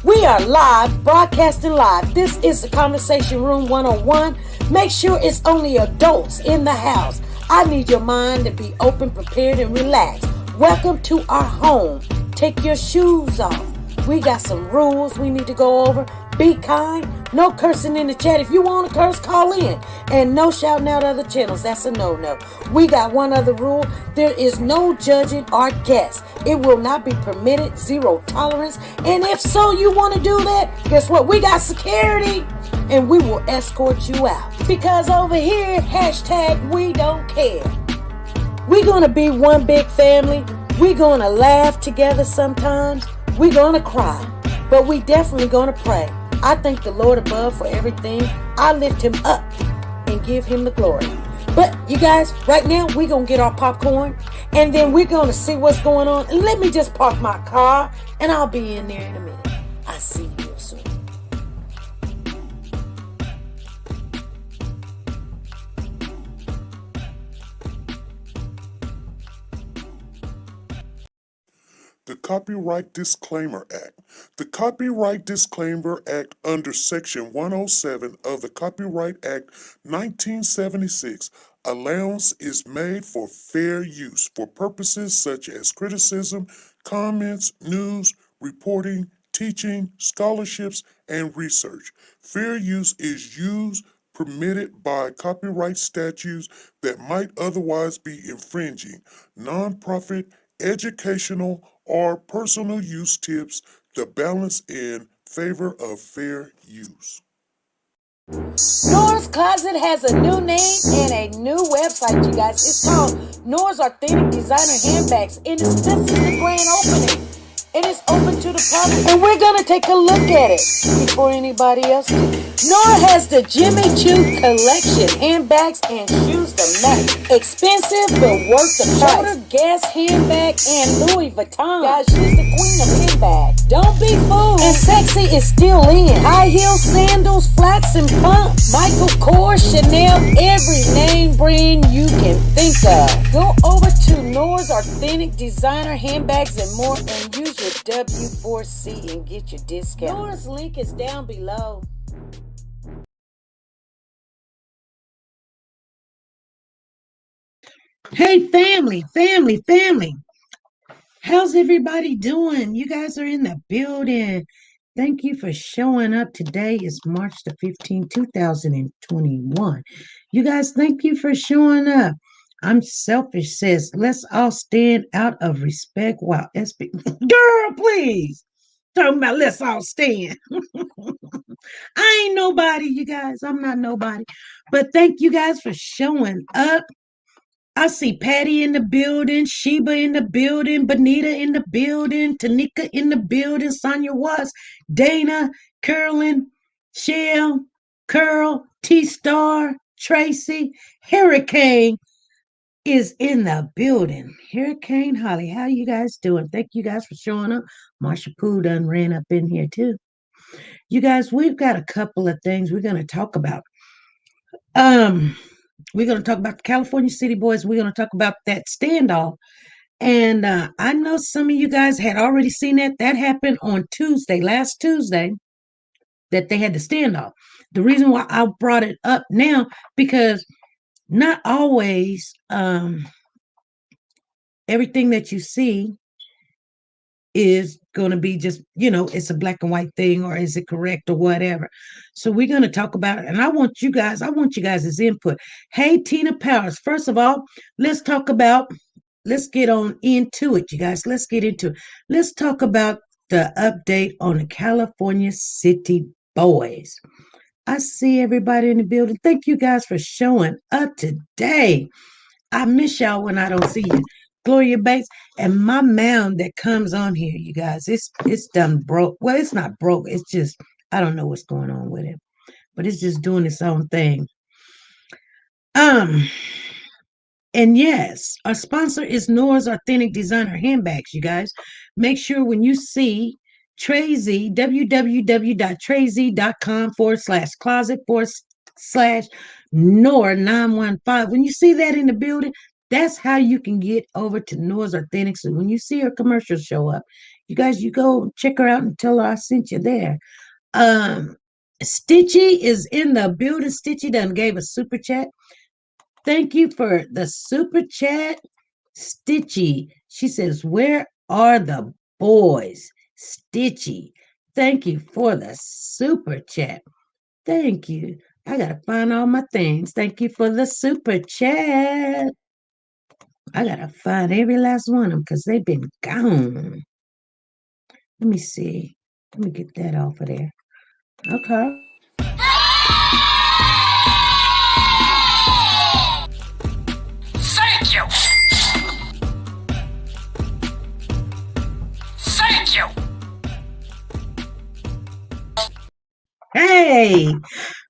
We are live, broadcasting live. This is the Conversation Room 101. Make sure it's only adults in the house. I need your mind to be open, prepared, and relaxed. Welcome to our home. Take your shoes off. We got some rules we need to go over. Be kind. No cursing in the chat. If you want to curse, call in. And no shouting out other channels. That's a no-no. We got one other rule. There is no judging our guests. It will not be permitted. Zero tolerance. And if so, you want to do that, guess what? We got security. And we will escort you out. Because over here, hashtag we don't care. We're going to be one big family. We're going to laugh together sometimes. We're going to cry. But we definitely going to pray. I thank the Lord above for everything. I lift him up and give him the glory. But you guys, right now, we're going to get our popcorn. And then we're going to see what's going on. And let me just park my car. And I'll be in there in a minute. I'll see you real soon. The Copyright Disclaimer Act. The Copyright Disclaimer Act under Section 107 of the Copyright Act 1976, allowance is made for fair use for purposes such as criticism, comments, news, reporting, teaching, scholarships, and research. Fair use is used permitted by copyright statutes that might otherwise be infringing. Nonprofit, educational, or personal use tips the balance in favor of fair use. Nora's Closet has a new name and a new website, you guys. It's called Nora's Authentic Designer Handbags. And this is the grand opening. It is open to the public. And we're going to take a look at it before anybody else do. Nora has the Jimmy Choo collection. Handbags and shoes to match. Expensive but worth the price. Shoulder Guess handbag and Louis Vuitton. Guys, she's the queen of handbags. Don't be fooled. And sexy is still in. High heels, sandals, flats, and pumps. Michael Kors, Chanel, every name brand you can think of. Go over to Nora's Authentic Designer Handbags and more and use your W4C and get your discount. Nora's link is down below. Hey, family. How's everybody doing? You guys are in the building. Thank you for showing up. Today is March the 15th, 2021. You guys, thank you for showing up. I'm selfish, says, let's all stand out of respect while SB. Girl, please. Talking about let's all stand. I ain't nobody, you guys. I'm not nobody. But thank you guys for showing up. I see Patty in the building, Sheba in the building, Bonita in the building, TeNika in the building, Sonia Watts, Dana, Carolyn, Shell, Curl, T-Star, Tracy, Hurricane is in the building. Hurricane Holly, how you guys doing? Thank you guys for showing up. Marsha Pooh done ran up in here too. You guys, we've got a couple of things we're going to talk about. We're going to talk about the California City Boys. We're going to talk about that standoff. And I know some of you guys had already seen that. That happened on Tuesday, last Tuesday, that they had the standoff. The reason why I brought it up now, because not always everything that you see is going to be just, it's a black and white thing, or is it correct or whatever. So we're going to talk about it. And I want you guys' input. Hey, Tina Powers, first of all, let's get on into it, you guys. Let's get into it. Let's talk about the update on the California City Boys. I see everybody in the building. Thank you guys for showing up today. I miss y'all when I don't see you. Gloria Bates and my mound that comes on here, you guys, it's done broke. Well, it's not broke. It's just, I don't know what's going on with it, but it's just doing its own thing. And yes, our sponsor is Nora's Authentic Designer Handbags, you guys. Make sure when you see Trazy, www.trazy.com/closet/Nora915. When you see that in the building, that's how you can get over to Nora's Authentic. So when you see her commercials show up, You guys, you go check her out and tell her I sent you there. Um, Stitchy is in the building. Stitchy done gave a super chat. Thank you for the super chat, Stitchy. She says, "Where are the boys?" Stitchy. Thank you for the super chat. Thank you. I gotta find all my things. Thank you for the super chat. I gotta find every last one of them because they've been gone. Let me see. Let me get that off of there. Okay. Thank you. Thank you. Hey,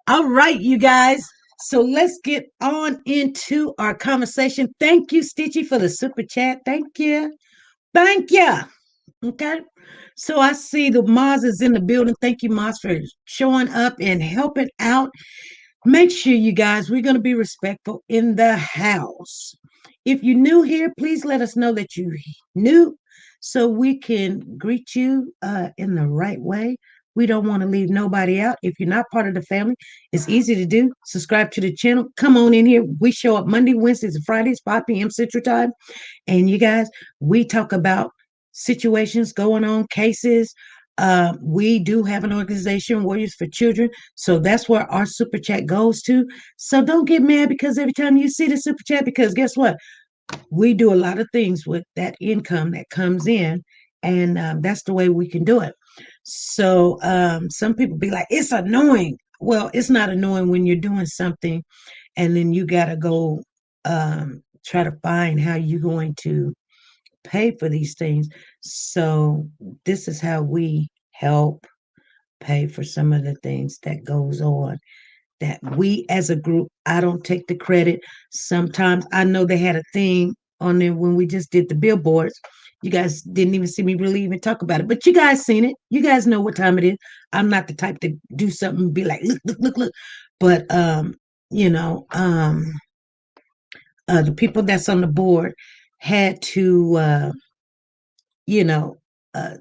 all right, you guys. So let's get on into our conversation. Thank you, Stitchy, for the super chat. Thank you. Thank you. Okay. So I see the Maz is in the building. Thank you, Maz, for showing up and helping out. Make sure, you guys, we're going to be respectful in the house. If you're new here, please let us know that you're new so we can greet you in the right way. We don't want to leave nobody out. If you're not part of the family, it's easy to do. Subscribe to the channel. Come on in here. We show up Monday, Wednesdays, and Fridays, 5 p.m. Central Time. And you guys, we talk about situations going on, cases. We do have an organization, Warriors for Children. So that's where our super chat goes to. So don't get mad because every time you see the super chat, because guess what? We do a lot of things with that income that comes in. And that's the way we can do it. So some people be like, it's annoying. Well, it's not annoying when you're doing something and then you got to go try to find how you're going to pay for these things. So this is how we help pay for some of the things that goes on that we as a group, I don't take the credit. Sometimes I know they had a thing on there when we just did the billboards. You guys didn't even see me really even talk about it, but you guys seen it. You guys know what time it is. I'm not the type to do something and be like, look, look, look, look. But you know, the people that's on the board had to you know, uh,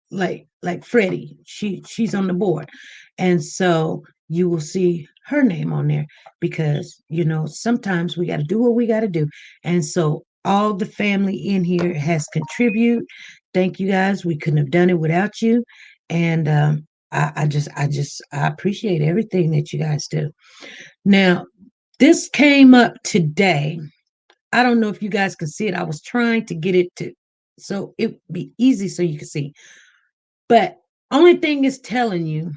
like Freddie. She's on the board, and so you will see her name on there because sometimes we got to do what we got to do, and so all the family in here has contributed. Thank you guys. We couldn't have done it without you, and I appreciate everything that you guys do. Now, this came up today. I don't know if you guys can see it. I was trying to get it to so it would be easy so you can see. But only thing is telling you,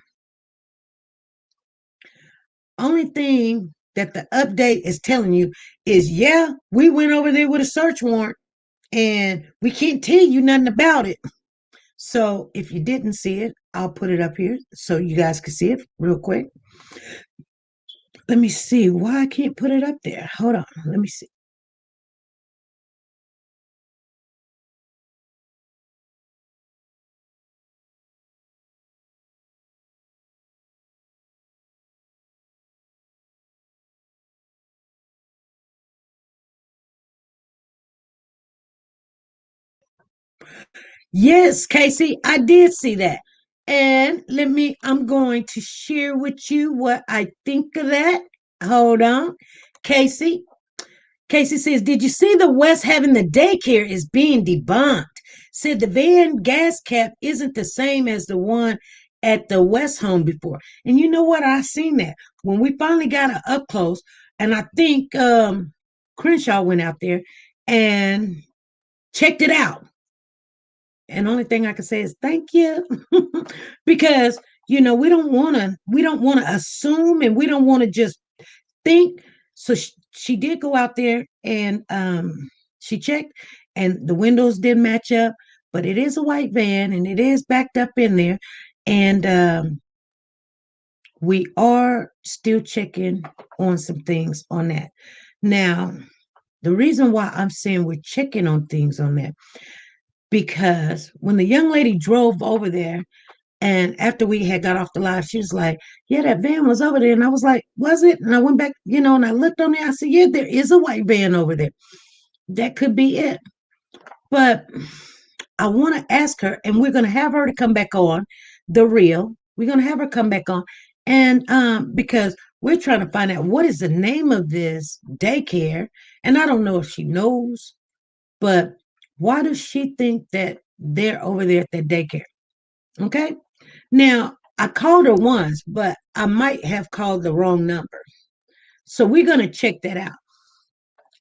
only thing that the update is telling you is, yeah, we went over there with a search warrant and we can't tell you nothing about it. So if you didn't see it, I'll put it up here so you guys can see it real quick. Let me see why I can't put it up there. Hold on. Let me see. Yes, Casey, I did see that. And I'm going to share with you what I think of that. Hold on. Casey. Casey says, did you see the West having the daycare is being debunked? Said the van gas cap isn't the same as the one at the West home before. And you know what? I seen that. When we finally got it up close, and I think Crenshaw went out there and checked it out. And only thing I can say is thank you. Because we don't want to assume and we don't want to just think. So she did go out there and she checked and the windows didn't match up, but it is a white van and it is backed up in there. And we are still checking on some things on that. Now, the reason why I'm saying we're checking on things on that, because when the young lady drove over there and after we had got off the live, she was like, yeah, that van was over there. And I was like, was it? And I went back, and I looked on there. I said, yeah, there is a white van over there. That could be it. But I want to ask her, and we're going to have her to come back on the real. We're going to have her come back on, and because we're trying to find out what is the name of this daycare, and I don't know if she knows, but why does she think that they're over there at that daycare? Okay. Now, I called her once, but I might have called the wrong number. So we're going to check that out.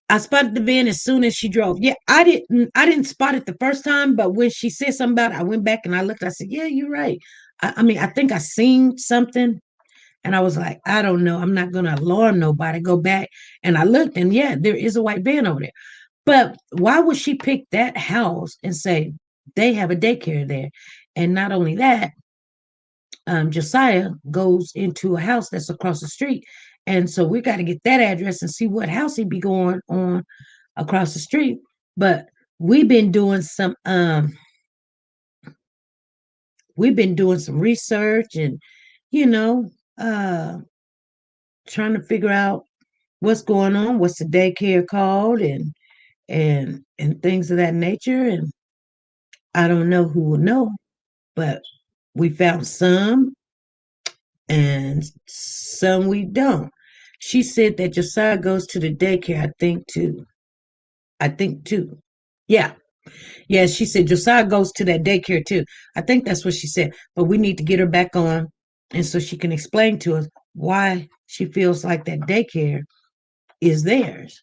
I spotted the van as soon as she drove. Yeah, I didn't spot it the first time, but when she said something about it, I went back and I looked. I said, "Yeah, you're right." I mean, I think I seen something, and I was like, "I don't know. I'm not gonna alarm nobody." Go back and I looked, and yeah, there is a white van over there. But why would she pick that house and say they have a daycare there? And not only that, Josiah goes into a house that's across the street. And so we got to get that address and see what house he'd be going on across the street. But we've been doing some research and you know uh trying to figure out what's going on, what's the daycare called, and things of that nature. And I don't know who will know, but we found some and some we don't. She said that Josiah goes to the daycare, I think too. I think too. Yeah. Yeah, she said Josiah goes to that daycare too. I think that's what she said. But we need to get her back on and so she can explain to us why she feels like that daycare is theirs.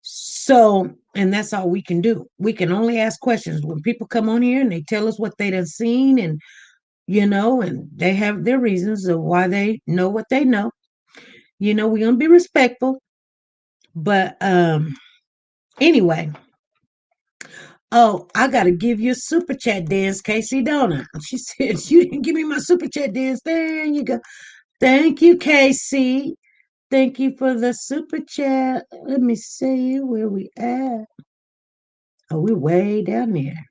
So, and that's all we can do. We can only ask questions when people come on here and they tell us what they done seen and and they have their reasons of why they know what they know. We're gonna be respectful. But anyway, oh, I gotta give you a super chat dance, Casey, don't I? She said you didn't give me my super chat dance. There you go. Thank you, Casey. Thank you for the super chat. Let me see where we at. Oh, we're way down there.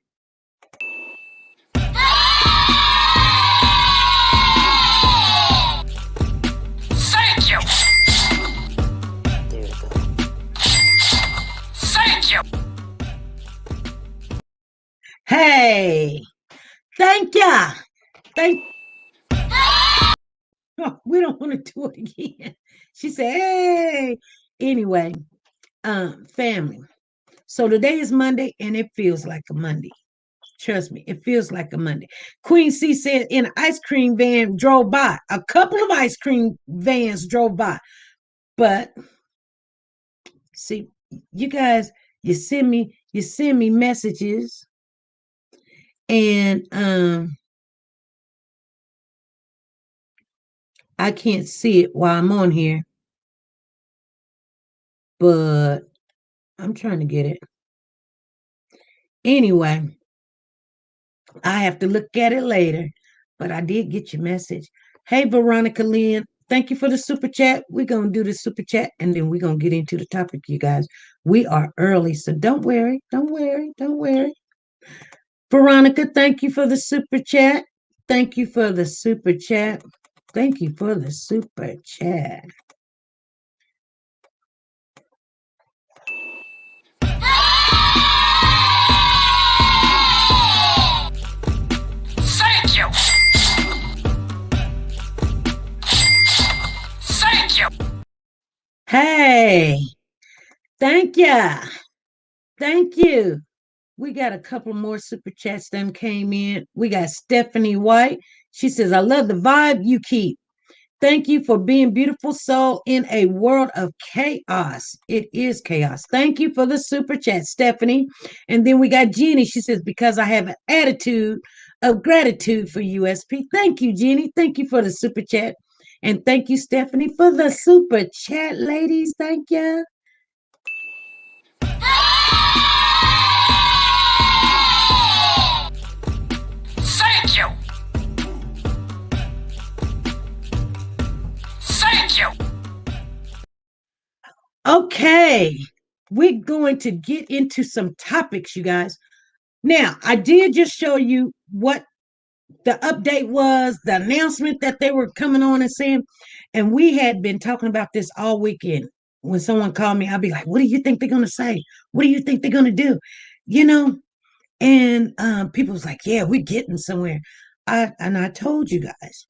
Thank you. There you go. Thank you. Hey, thank ya. Thank. Oh, we don't want to do it again. She said, "Hey." Anyway, family. So today is Monday, and it feels like a Monday. Trust me, it feels like a Monday. Queen C said, "In an ice cream van drove by. A couple of ice cream vans drove by, but see, you guys, you send me messages, and I can't see it while I'm on here, but I'm trying to get it. Anyway, I have to look at it later, but I did get your message. Hey, Veronica Lynn, thank you for the super chat. We're going to do the super chat and then we're going to get into the topic, you guys. We are early, so don't worry, don't worry, don't worry. Veronica, thank you for the super chat. Thank you for the super chat. Thank you for the super chat. Thank you. Thank you. Hey, thank ya. Thank you. We got a couple more super chats that came in. We got Stephanie White. She says, "I love the vibe you keep. Thank you for being beautiful soul in a world of chaos." It is chaos. Thank you for the super chat, Stephanie. And then we got Jeannie. She says, "Because I have an attitude of gratitude for USP." Thank you, Jeannie. Thank you for the super chat. And thank you, Stephanie, for the super chat, ladies. Thank you. Thank you. Thank you. Okay. We're going to get into some topics, you guys. Now, I did just show you what the update was, the announcement that they were coming on and saying, and we had been talking about this all weekend. When someone called me, I'll be like, "What do you think they're going to say? What do you think they're going to do?" You know, And people was like, yeah, we're getting somewhere. I told you guys,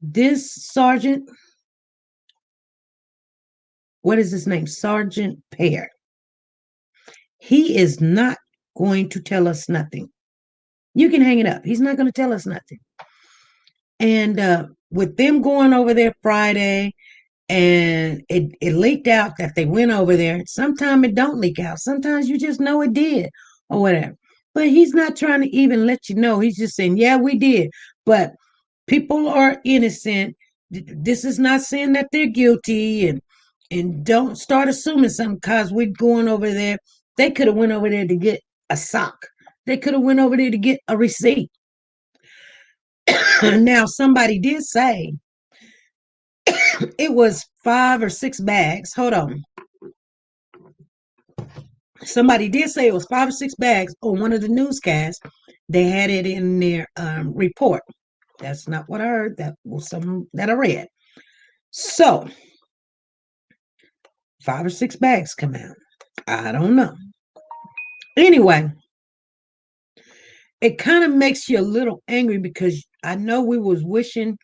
this sergeant, what is his name? Sergeant Pear. He is not going to tell us nothing. You can hang it up. He's not going to tell us nothing. And with them going over there Friday, and it leaked out that they went over there. Sometimes it don't leak out. Sometimes you just know it did or whatever. But he's not trying to even let you know. He's just saying, yeah, we did. But people are innocent. This is not saying that they're guilty, and don't start assuming something because we're going over there. They could have went over there to get a sock. They could have went over there to get a receipt. Now somebody did say it was 5 or 6 bags. Hold on. Somebody did say it was 5 or 6 bags on one of the newscasts. They had it in their report. That's not what I heard. That was something that I read. So 5 or 6 bags come out. I don't know. Anyway, it kind of makes you a little angry because I know we was wishing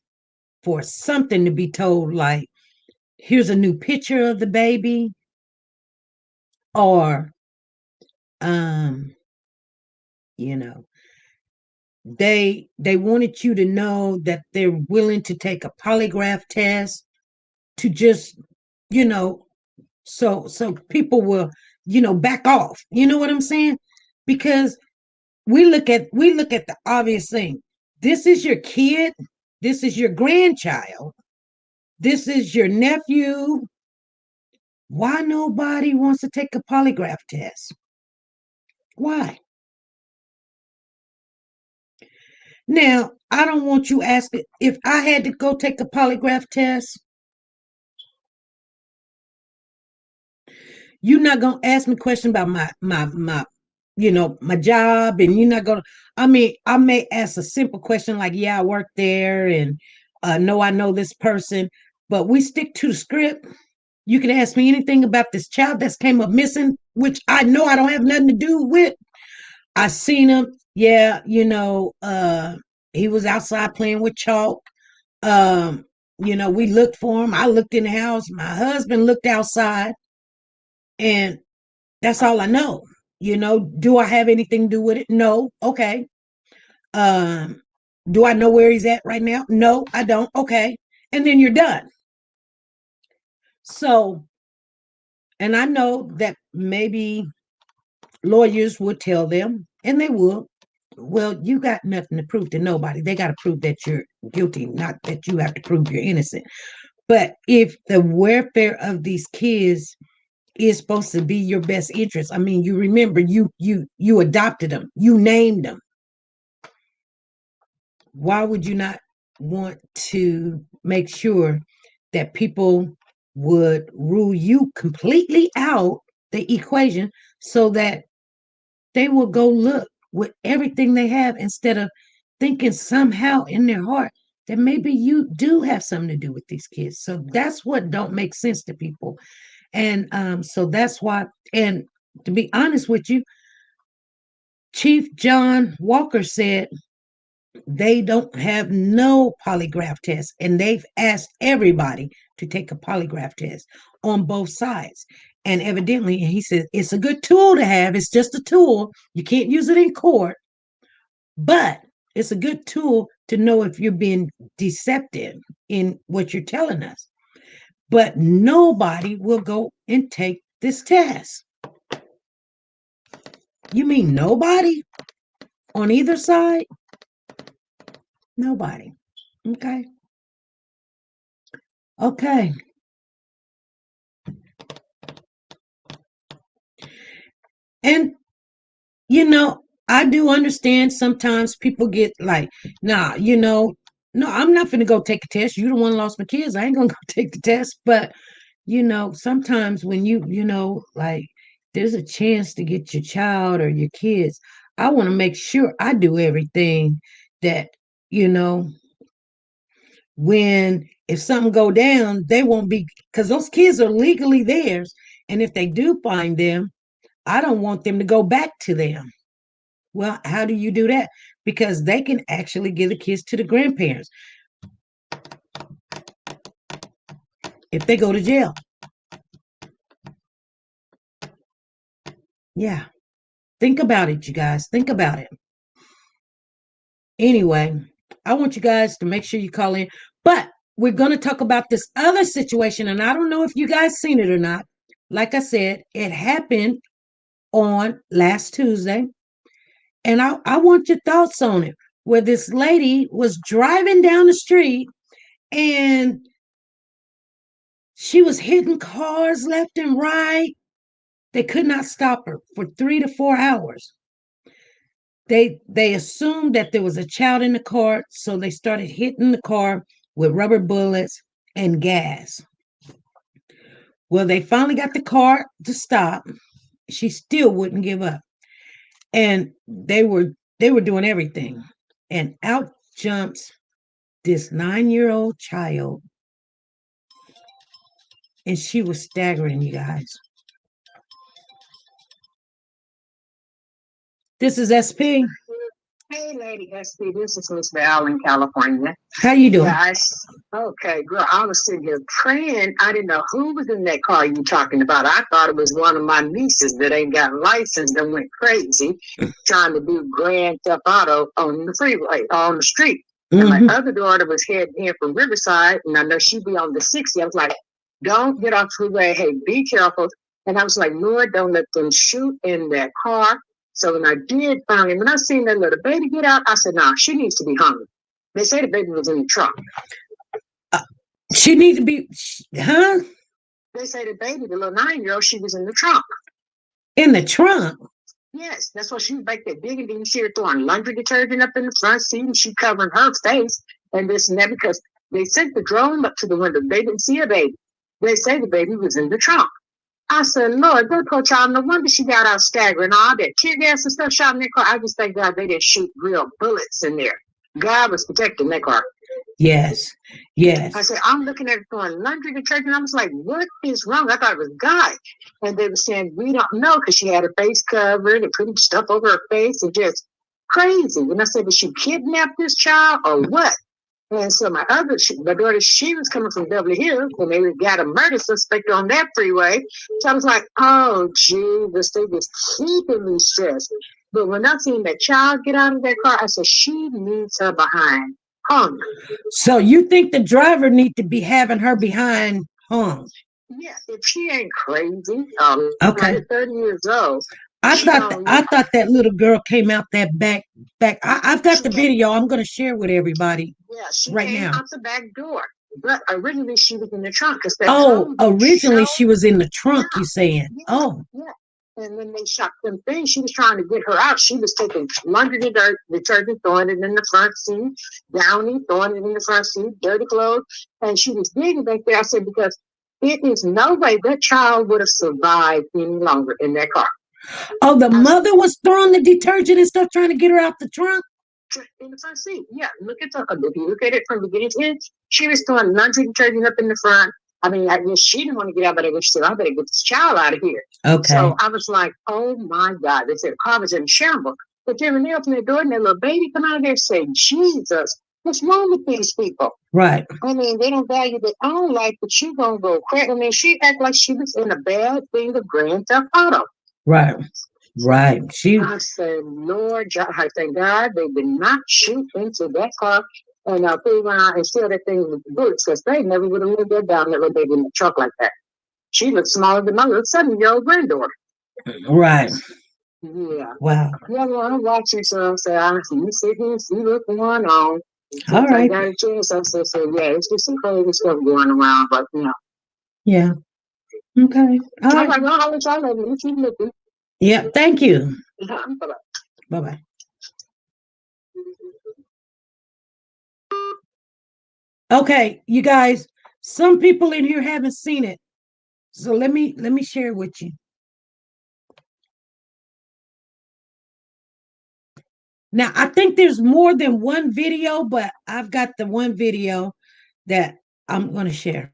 for something to be told, like here's a new picture of the baby, or um you know, they wanted you to know that they're willing to take a polygraph test to just, you know, so people will, back off. You know what I'm saying? Because we look at the obvious thing. This is your kid, this is your grandchild, this is your nephew. Why nobody wants to take a polygraph test? Why? Now, I don't want you asking if I had to go take a polygraph test. You're not gonna ask me questions about my job, and you're not gonna. I mean, I may ask a simple question like, "Yeah, I work there," and "No, I know this person," but we stick to the script. You can ask me anything about this child that's came up missing, which I know I don't have nothing to do with. I seen him. Yeah, he was outside playing with chalk. Um, we looked for him. I looked in the house. My husband looked outside, and that's all I know. Do I have anything to do with it? No. Okay. Um, do I know where he's at right now? No, I don't. Okay. And then you're done. So, and I know that maybe lawyers would tell them, and they will, well, you got nothing to prove to nobody. They got to prove that you're guilty, not that you have to prove you're innocent. But if the welfare of these kids is supposed to be your best interest, I mean, you remember you adopted them, you named them. Why would you not want to make sure that people would rule you completely out the equation so that they will go look with everything they have instead of thinking somehow in their heart that maybe you do have something to do with these kids. So that's what don't make sense to people. And so that's why, and to be honest with you, Chief John Walker said they don't have no polygraph test, and they've asked everybody to take a polygraph test on both sides. And evidently, he said it's a good tool to have. It's just a tool. You can't use it in court, but it's a good tool to know if you're being deceptive in what you're telling us. But nobody will go and take this test. You mean nobody on either side? Nobody. Okay. Okay. And I do understand sometimes people get like, nah, no, I'm not gonna go take a test. You the one lost my kids. I ain't gonna go take the test. But sometimes when like there's a chance to get your child or your kids, I want to make sure I do everything that, you know, when if something go down, they won't be because those kids are legally theirs. And if they do find them, I don't want them to go back to them. Well, how do you do that? Because they can actually give the kids to the grandparents if they go to jail. Yeah. Think about it, you guys. Think about it. Anyway, I want you guys to make sure you call in. But we're going to talk about this other situation. And I don't know if you guys seen it or not. Like I said, it happened on last Tuesday. And I want your thoughts on it. Where this lady was driving down the street and she was hitting cars left and right. They could not stop her for 3 to 4 hours. They assumed that there was a child in the car, so they started hitting the car with rubber bullets and gas. Well, they finally got the car to stop. She still wouldn't give up. And they were doing everything. And out jumps this 9-year-old child. And she was staggering, you guys. This is SP. Hey, Lady SP, this is Miss Val in California. How you doing? Yeah, okay, girl, I was sitting here praying. I didn't know who was in that car you talking about. I thought it was one of my nieces that ain't got a license that went crazy trying to do Grand Theft Auto on the freeway, on the street. And my other daughter was heading in from Riverside, and I know she'd be on the 60. I was like, don't get off the freeway. Hey, be careful. And I was like, Lord, don't let them shoot in that car. So when I did finally, when I seen that little baby get out, I said, nah, she needs to be hung. They say the baby was in the trunk. She needs to be, huh? They say the baby, the little 9-year-old, she was in the trunk. In the trunk? Yes, that's what she was back there digging. Then she was throwing laundry detergent up in the front seat, and she covering her face and this and that because they sent the drone up to the window. They didn't see a baby. They say the baby was in the trunk. I said, Lord, that poor child, no wonder she got out staggering. All that tear gas and stuff shot in that car. I just thank God they didn't shoot real bullets in there. God was protecting that car. Yes, yes. I said, I'm looking at it throwing laundry detergent. I was like, what is wrong? I thought it was God. And they were saying, we don't know because she had her face covered and putting stuff over her face and just crazy. And I said, did she kidnap this child or what? And so my daughter, she was coming from Beverly Hills, and they got a murder suspect on that freeway. So I was like, oh, Jesus, they just keeping me stressed. But when I seen that child get out of that car, I said, she needs her behind hung. So you think the driver need to be having her behind hung? Yeah, if she ain't crazy, okay, 30 years old. I thought that little girl came out that back. I've got the video. I'm going to share with everybody. Yeah, she right came now out the back door. But originally she was in the trunk. Originally she was in the trunk, you saying? Yeah, oh. Yeah. And when they shot them things, she was trying to get her out. She was taking laundry detergent, throwing it in the front seat, Downy, throwing it in the front seat, dirty clothes. And she was digging back there. I said, because it is no way that child would have survived any longer in that car. Oh, the mother was throwing the detergent and stuff, trying to get her out the trunk? In the front seat, yeah. If you look at it from beginning to end, she was throwing laundry detergent up in the front. I mean, I guess she didn't want to get out, but she said, I better get this child out of here. Okay. So I was like, oh my God. They said the car was in shambles. But then when they opened the door and that little baby come out of there saying, Jesus, what's wrong with these people? Right. I mean, they don't value their own life, but you gonna go crack. I mean, she acted like she was in a bad thing of Grand Theft Auto. Right. Right. I said, Lord, I thank God they did not shoot into that car and put around and steal that thing with the bullets because they never would have lived there down there with baby in the truck like that. She looked smaller than my little 7-year-old granddaughter. Right. Yeah. Wow. Yeah, well, I'm watching, so I said, you sit here and see what's going on. All right. I got a chance. I said, yeah, it's just some crazy stuff going around, but you know. Yeah. Okay. All right. Like, well, I'll let y'all know. You keep looking. Yeah, thank you. Bye-bye. Bye-bye. Okay, you guys, some people in here haven't seen it. So let me share it with you. Now, I think there's more than one video, but I've got the one video that I'm going to share.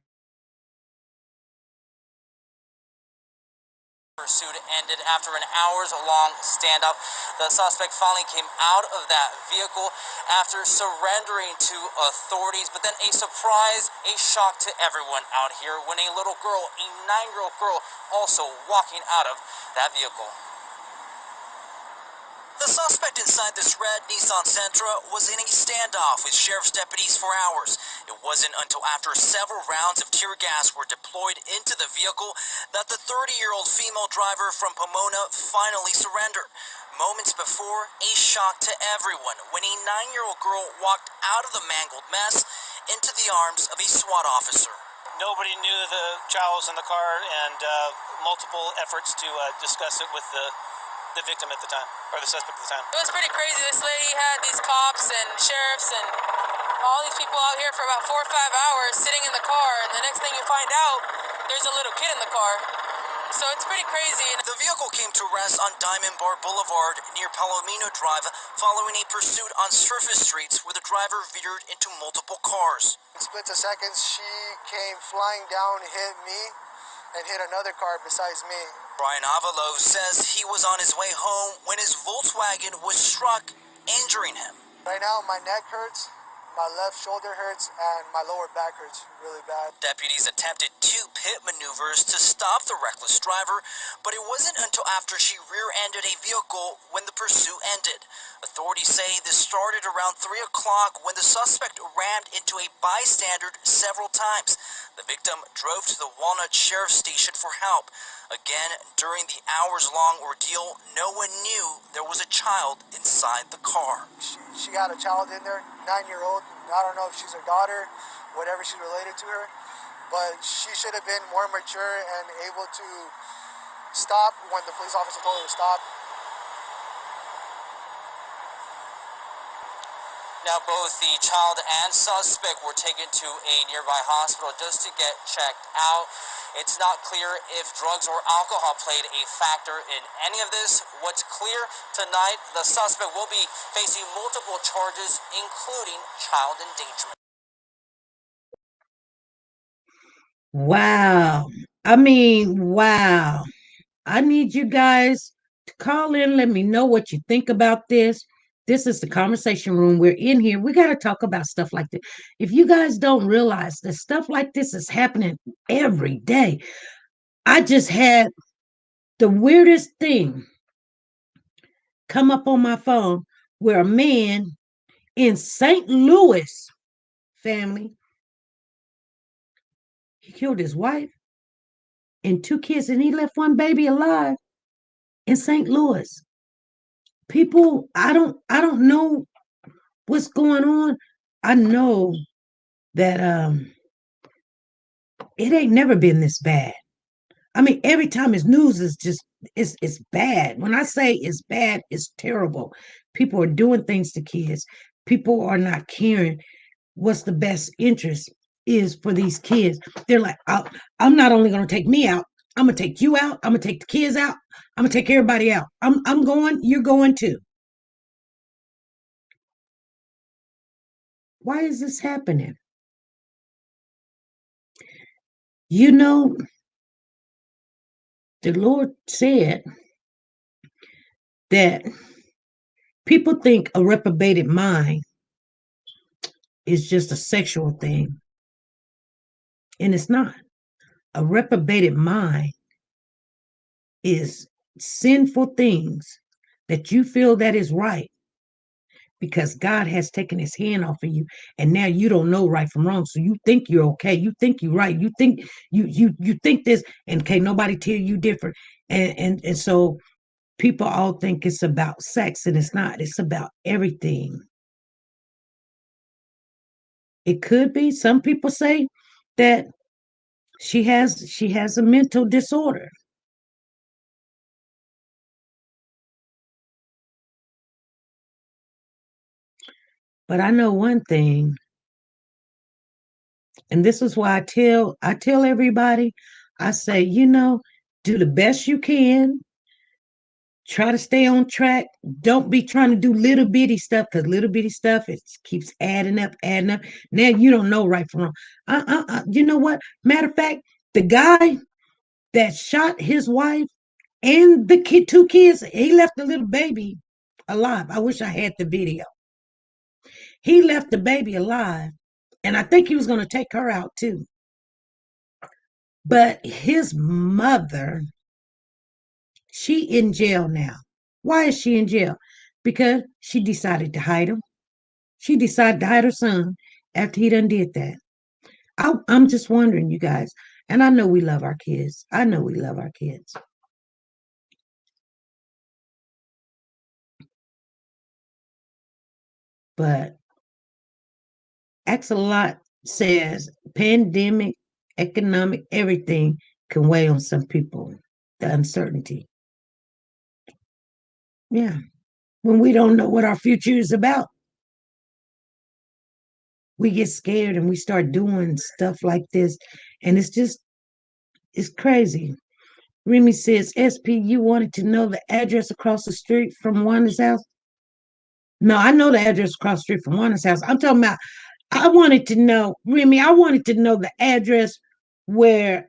Pursuit ended after an hours-long standoff. The suspect finally came out of that vehicle after surrendering to authorities. But then a surprise, a shock to everyone out here when a little girl, a 9-year-old girl, also walking out of that vehicle. The suspect inside this red Nissan Sentra was in a standoff with sheriff's deputies for hours. It wasn't until after several rounds of tear gas were deployed into the vehicle that the 30-year-old female driver from Pomona finally surrendered. Moments before, a shock to everyone when a 9-year-old girl walked out of the mangled mess into the arms of a SWAT officer. Nobody knew the child was in the car, and multiple efforts to discuss it with the victim at the time, or the suspect at the time. It was pretty crazy. This lady had these cops and sheriffs and all these people out here for about 4 or 5 hours sitting in the car, and the next thing you find out, there's a little kid in the car. So it's pretty crazy. The vehicle came to rest on Diamond Bar Boulevard near Palomino Drive following a pursuit on surface streets where the driver veered into multiple cars. In splits of seconds, she came flying down, hit me, and hit another car besides me. Brian Avalo says he was on his way home when his Volkswagen was struck, injuring him. Right now, my neck hurts, my left shoulder hurts, and my lower back hurts really bad. Deputies attempted 2 pit maneuvers to stop the reckless driver, but it wasn't until after she rear-ended a vehicle when the pursuit ended. Authorities say this started around 3 o'clock when the suspect rammed into a bystander several times. The victim drove to the Walnut Sheriff's Station for help. Again, during the hours-long ordeal, no one knew there was a child inside the car. She had a child in there, 9-year-old. I don't know if she's her daughter, whatever she's related to her, but she should have been more mature and able to stop when the police officer told her to stop. Now, both the child and suspect were taken to a nearby hospital just to get checked out. It's not clear if drugs or alcohol played a factor in any of this. What's clear tonight, the suspect will be facing multiple charges, including child endangerment. Wow. I mean, wow. I need you guys to call in. Let me know what you think about this. This is the conversation room. We're in here. We got to talk about stuff like this. If you guys don't realize that stuff like this is happening every day. I just had the weirdest thing come up on my phone where a man in St. Louis, family, he killed his wife and 2 kids, and he left 1 baby alive in St. Louis. People, I don't know what's going on. I know that it ain't never been this bad. I mean, every time his news is just it's bad. When I say it's bad, it's terrible. People are doing things to kids. People are not caring what's the best interest is for these kids. They're like, I'm not only going to take me out, I'm going to take you out. I'm going to take the kids out. I'm going to take everybody out. I'm going, you're going too. Why is this happening? You know, the Lord said that people think a reprobated mind is just a sexual thing. And it's not. A reprobated mind is sinful things that you feel that is right because God has taken his hand off of you and now you don't know right from wrong. So you think you're okay. You think you're right. You think you think this, and can't nobody tell you different. And so people all think it's about sex, and it's not. It's about everything. It could be. Some people say that she has a mental disorder. But I know one thing, and this is why I tell everybody, I say, do the best you can. Try to stay on track. Don't be trying to do little bitty stuff, because little bitty stuff, it keeps adding up. Now you don't know right from wrong. You know what? Matter of fact, the guy that shot his wife And the kid, 2 kids, he left the little baby alive. I wish I had the video. He left the baby alive, and I think he was going to take her out too. But his mother, she in jail now. Why is she in jail? Because she decided to hide him. She decided to hide her son after he done did that. I'm just wondering, you guys, and I know we love our kids. I know we love our kids. But Axelot says pandemic, economic, everything can weigh on some people. The uncertainty. Yeah. When we don't know what our future is about, we get scared and we start doing stuff like this. And it's crazy. Remy says, SP, you wanted to know the address across the street from Wanda's house? No, I know the address across the street from Wanda's house. I'm talking about, I wanted to know, Remy, I wanted to know the address where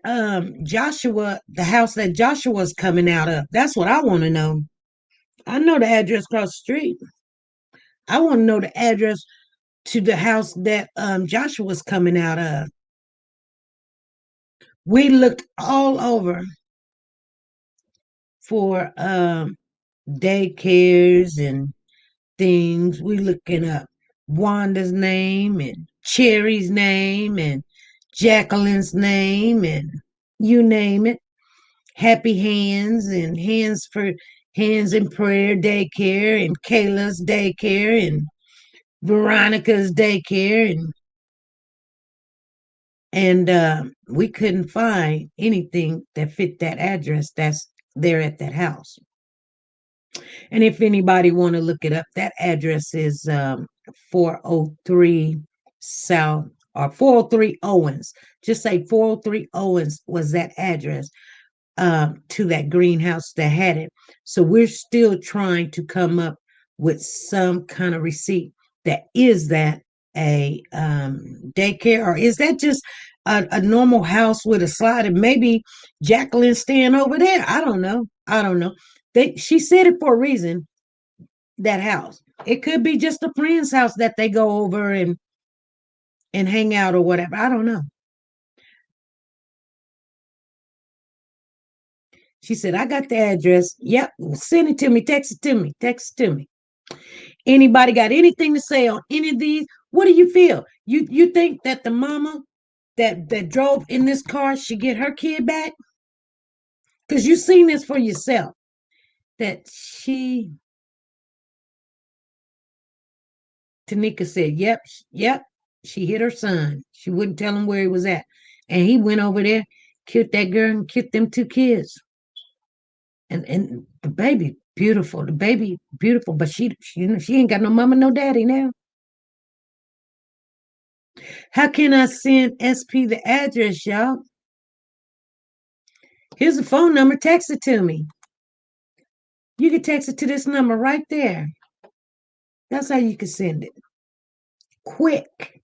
Joshua, the house that Joshua's coming out of. That's what I want to know. I know the address across the street. I want to know the address to the house that Joshua's coming out of. We looked all over for daycares and things. We looking up Wanda's name and Cherry's name and Jacqueline's name and you name it. Happy Hands and Hands in Prayer daycare and Kayla's daycare and Veronica's daycare and we couldn't find anything that fit that address that's there at that house. And if anybody want to look it up, that address is 403 South or 403 Owens. Just say 403 Owens was that address to that greenhouse that had it. So we're still trying to come up with some kind of receipt that is that a daycare or is that just a normal house with a slide and maybe Jacqueline staying over there. I don't know. She said it for a reason, that house. It could be just a friend's house that they go over and hang out or whatever. I don't know. She said, I got the address. Yep, send it to me. Text it to me. Text it to me. Anybody got anything to say on any of these? What do you feel? You think that the mama that drove in this car should get her kid back? Because you've seen this for yourself. That TeNika said, yep, she hit her son. She wouldn't tell him where he was at. And he went over there, killed that girl and killed them 2 kids. And the baby, beautiful. The baby, beautiful. But she ain't got no mama, no daddy now. How can I send SP the address, y'all? Here's a phone number. Text it to me. You can text it to this number right there. That's how you can send it. Quick.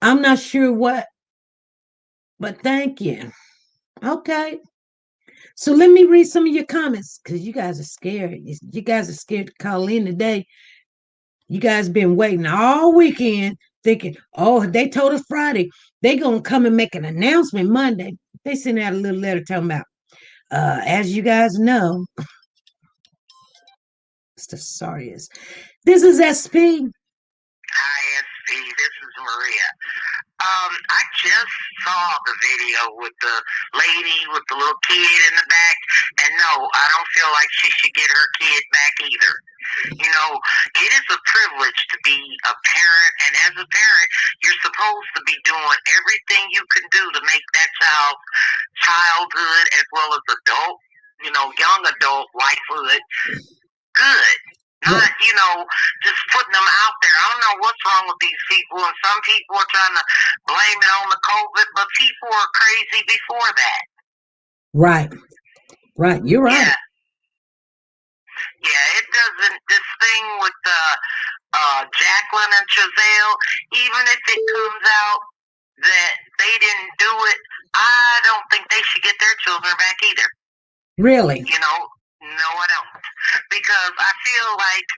I'm not sure what, but thank you. Okay. So let me read some of your comments because you guys are scared. You guys are scared to call in today. You guys been waiting all weekend thinking, oh, they told us Friday. They going to come and make an announcement Monday. They sent out a little letter talking about, as you guys know, the sorriest. This is SP. Hi, SP. This is Maria. I just saw the video with the lady with the little kid in the back, and no, I don't feel like she should get her kid back either. You know, it is a privilege to be a parent, and as a parent, you're supposed to be doing everything you can do to make that child's childhood as well as adult, young adult lifehood good. Not, just putting them out there. I don't know what's wrong with these people, and some people are trying to blame it on the COVID, but people are crazy before that. Right. You're right. Yeah, it doesn't, this thing with Jacqueline and Chazelle, even if it comes out that they didn't do it, I don't think they should get their their children back either. Really? You know, no, I don't. Because I feel like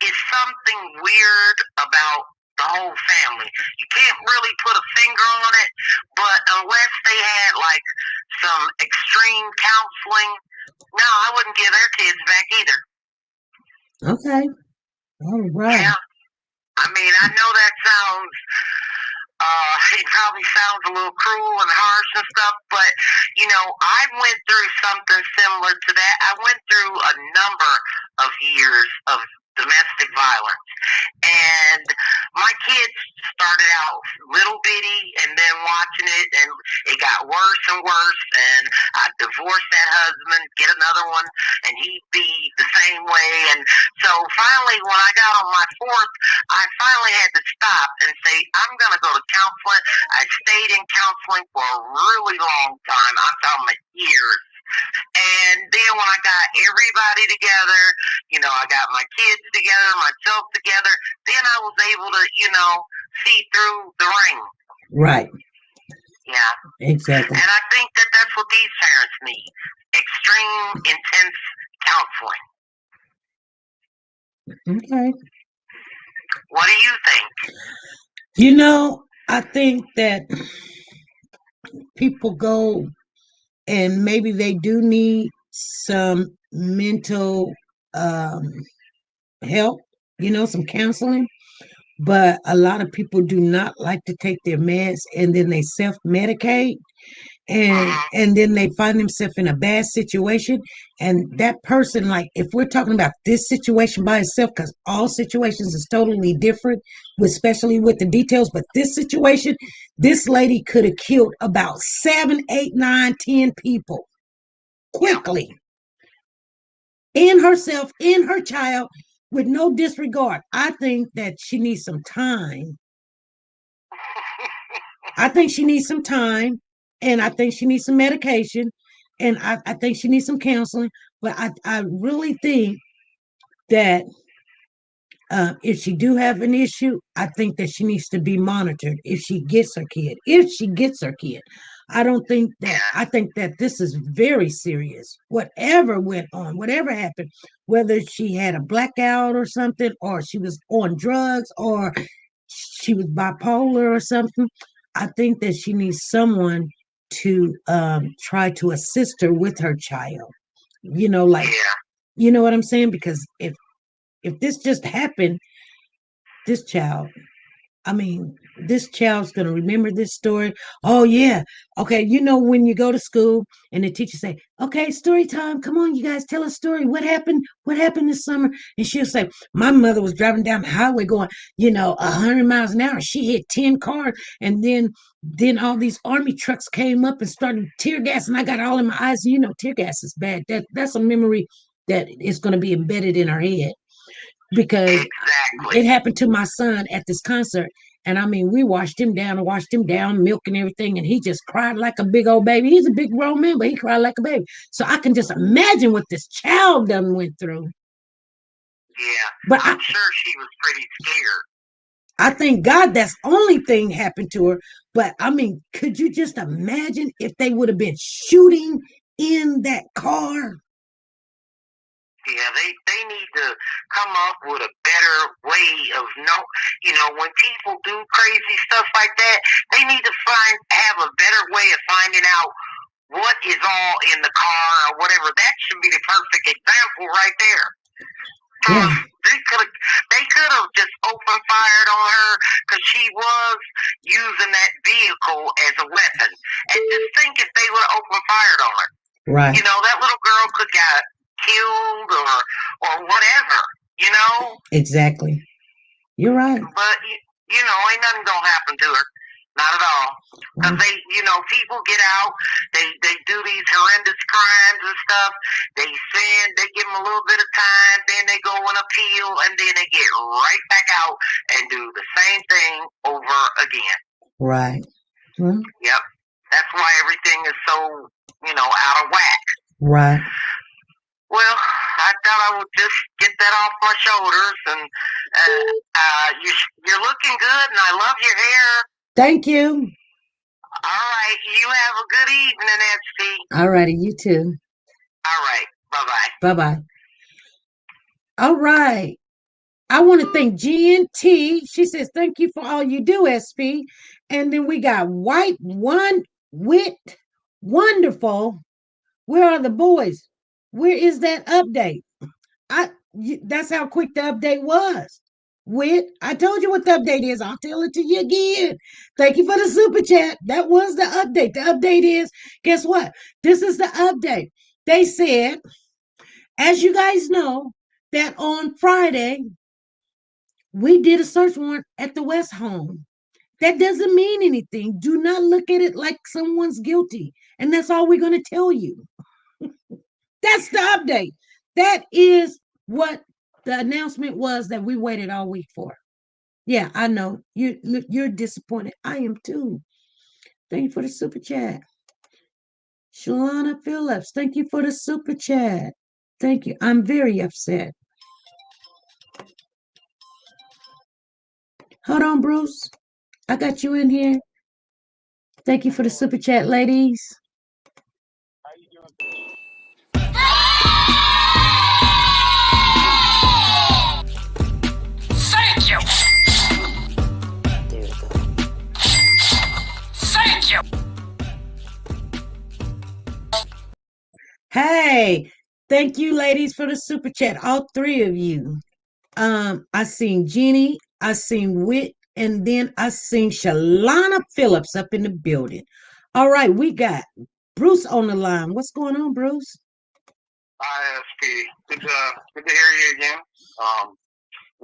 it's something weird about the whole family. You can't really put a finger on it, but unless they had like some extreme counseling, no, I wouldn't give their kids back either. Okay. All right. Yeah. I mean, I know that sounds, it probably sounds a little cruel and harsh and stuff, but, you know, I went through something similar to that. I went through a number of years of domestic violence. And my kids started out little bitty and then watching it, and it got worse and worse. And I divorced that husband, get another one, and he'd be the same way. And so finally, when I got on my fourth, I finally had to stop and say, I'm going to go to counseling. I stayed in counseling for a really long time. I'm talking about years. And then when I got everybody together, you know, I got my kids together, myself together, then I was able to, you know, see through the ring. Right. Yeah. Exactly. And I think that that's what these parents need. Extreme, intense counseling. Okay. What do you think? You know, I think that people go and maybe they do need some mental help, you know, some counseling. But a lot of people do not like to take their meds, and then they self-medicate, and then they find themselves in a bad situation. And that person, like, if we're talking about this situation by itself, because all situations is totally different, especially with the details, but this situation, this lady could have killed about 7, 8, 9, 10 people quickly, in herself, in her child, with no disregard. I think that she needs some time. I think she needs some time, and I think she needs some medication, and I think she needs some counseling. But I really think that if she do have an issue, I think that she needs to be monitored if she gets her kid. If she gets her kid. I don't think that, I think that this is very serious. Whatever went on, whatever happened, whether she had a blackout or something, or she was on drugs, or she was bipolar or something, I think that she needs someone to try to assist her with her child. You know, like, you know what I'm saying? Because if this just happened, this child, I mean, this child's going to remember this story. Oh, yeah. Okay. You know, when you go to school and the teacher say, okay, story time. Come on, you guys, tell a story. What happened? What happened this summer? And she'll say, my mother was driving down the highway going, 100 miles an hour. She hit 10 cars. And then all these army trucks came up and started tear gas. And I got it all in my eyes. You know, tear gas is bad. That's a memory that is going to be embedded in her head. Because it happened to my son at this concert. And I mean, we washed him down, milk and everything. And he just cried like a big old baby. He's a big grown man, but he cried like a baby. So I can just imagine what this child done went through. Yeah, but I'm sure she was pretty scared. I thank God that's only thing happened to her. But I mean, could you just imagine if they would have been shooting in that car? Yeah, they need to come up with a better way of when people do crazy stuff like that, they need to have a better way of finding out what is all in the car or whatever. That should be the perfect example right there. Yeah. They could have just opened fired on her because she was using that vehicle as a weapon. And just think if they would have opened fired on her. Right. You know, that little girl could get killed or whatever, you know? Exactly. You're right. But, ain't nothing going to happen to her. Not at all. Because people get out, they do these horrendous crimes and stuff. They give them a little bit of time, then they go and appeal, and then they get right back out and do the same thing over again. Right. Mm-hmm. Yep. That's why everything is so, out of whack. Right. Well, I thought I would just get that off my shoulders, and you're looking good, and I love your hair. Thank you. All right. You have a good evening, SC. All righty, you too. All right. Bye-bye. Bye-bye. All right. I want to thank GNT. She says, thank you for all you do, SP. And then we got White One Wit Wonderful. Where are the boys? Where is that update? That's how quick the update was. Wit, I told you what the update is. I'll tell it to you again. Thank you for the super chat. That was the update. The update is, guess what? This is the update. They said, as you guys know, that on Friday, we did a search warrant at the West home. That doesn't mean anything. Do not look at it like someone's guilty. And that's all we're going to tell you. That's the update. That is what the announcement was that we waited all week for. Yeah, I know. You're disappointed. I am too. Thank you for the super chat. Shalana Phillips, thank you for the super chat. Thank you. I'm very upset. Hold on, Bruce. I got you in here. Thank you for the super chat, ladies. How you doing? Thank you! There we go. Thank you! Hey, thank you, ladies, for the super chat. All three of you. I seen Jeannie, I seen Wit, and then I seen Shalana Phillips up in the building. All right, we got Bruce on the line. What's going on, Bruce? Hi, SP. Good to hear you again.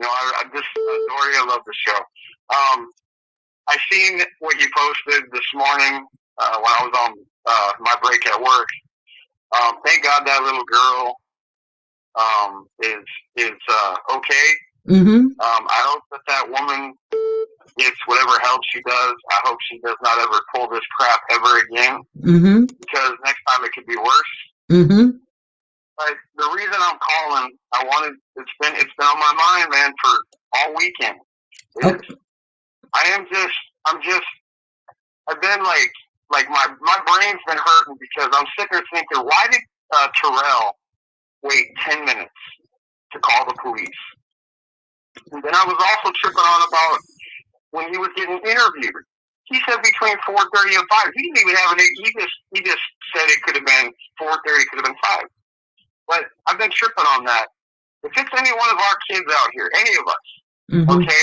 I just adore you. I love the show. I seen what you posted this morning when I was on my break at work. Thank God that little girl is okay. Mm-hmm. I hope that woman gets whatever help she does. I hope she does not ever pull this crap ever again. Mm-hmm. Because next time it could be worse. Mm-hmm. But the reason I'm calling, it's been on my mind, man, for all weekend. Okay. I've been like my brain's been hurting because I'm sitting there thinking, why did Terrell wait 10 minutes to call the police? And then I was also tripping on about when he was getting interviewed. He said between 4:30 and 5. He didn't even have he just said it could have been 4:30, could have been 5. But I've been tripping on that. If it's any one of our kids out here, any of us, Mm-hmm. okay,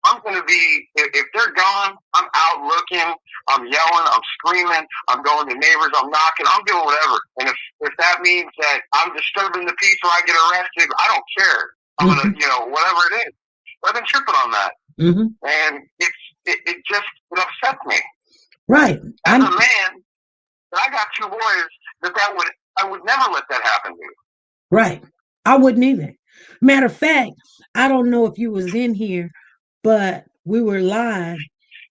I'm going to be, if they're gone, I'm out looking, I'm yelling, I'm screaming, I'm going to neighbors, I'm knocking, I'm doing whatever. And if that means that I'm disturbing the peace or I get arrested, I don't care. I'm going to, whatever it is. But I've been tripping on that. Mm-hmm. And it just upsets me. Right. As a man, I got 2 boys, I would never let that happen to you. Right. I wouldn't either. Matter of fact, I don't know if you was in here, but we were live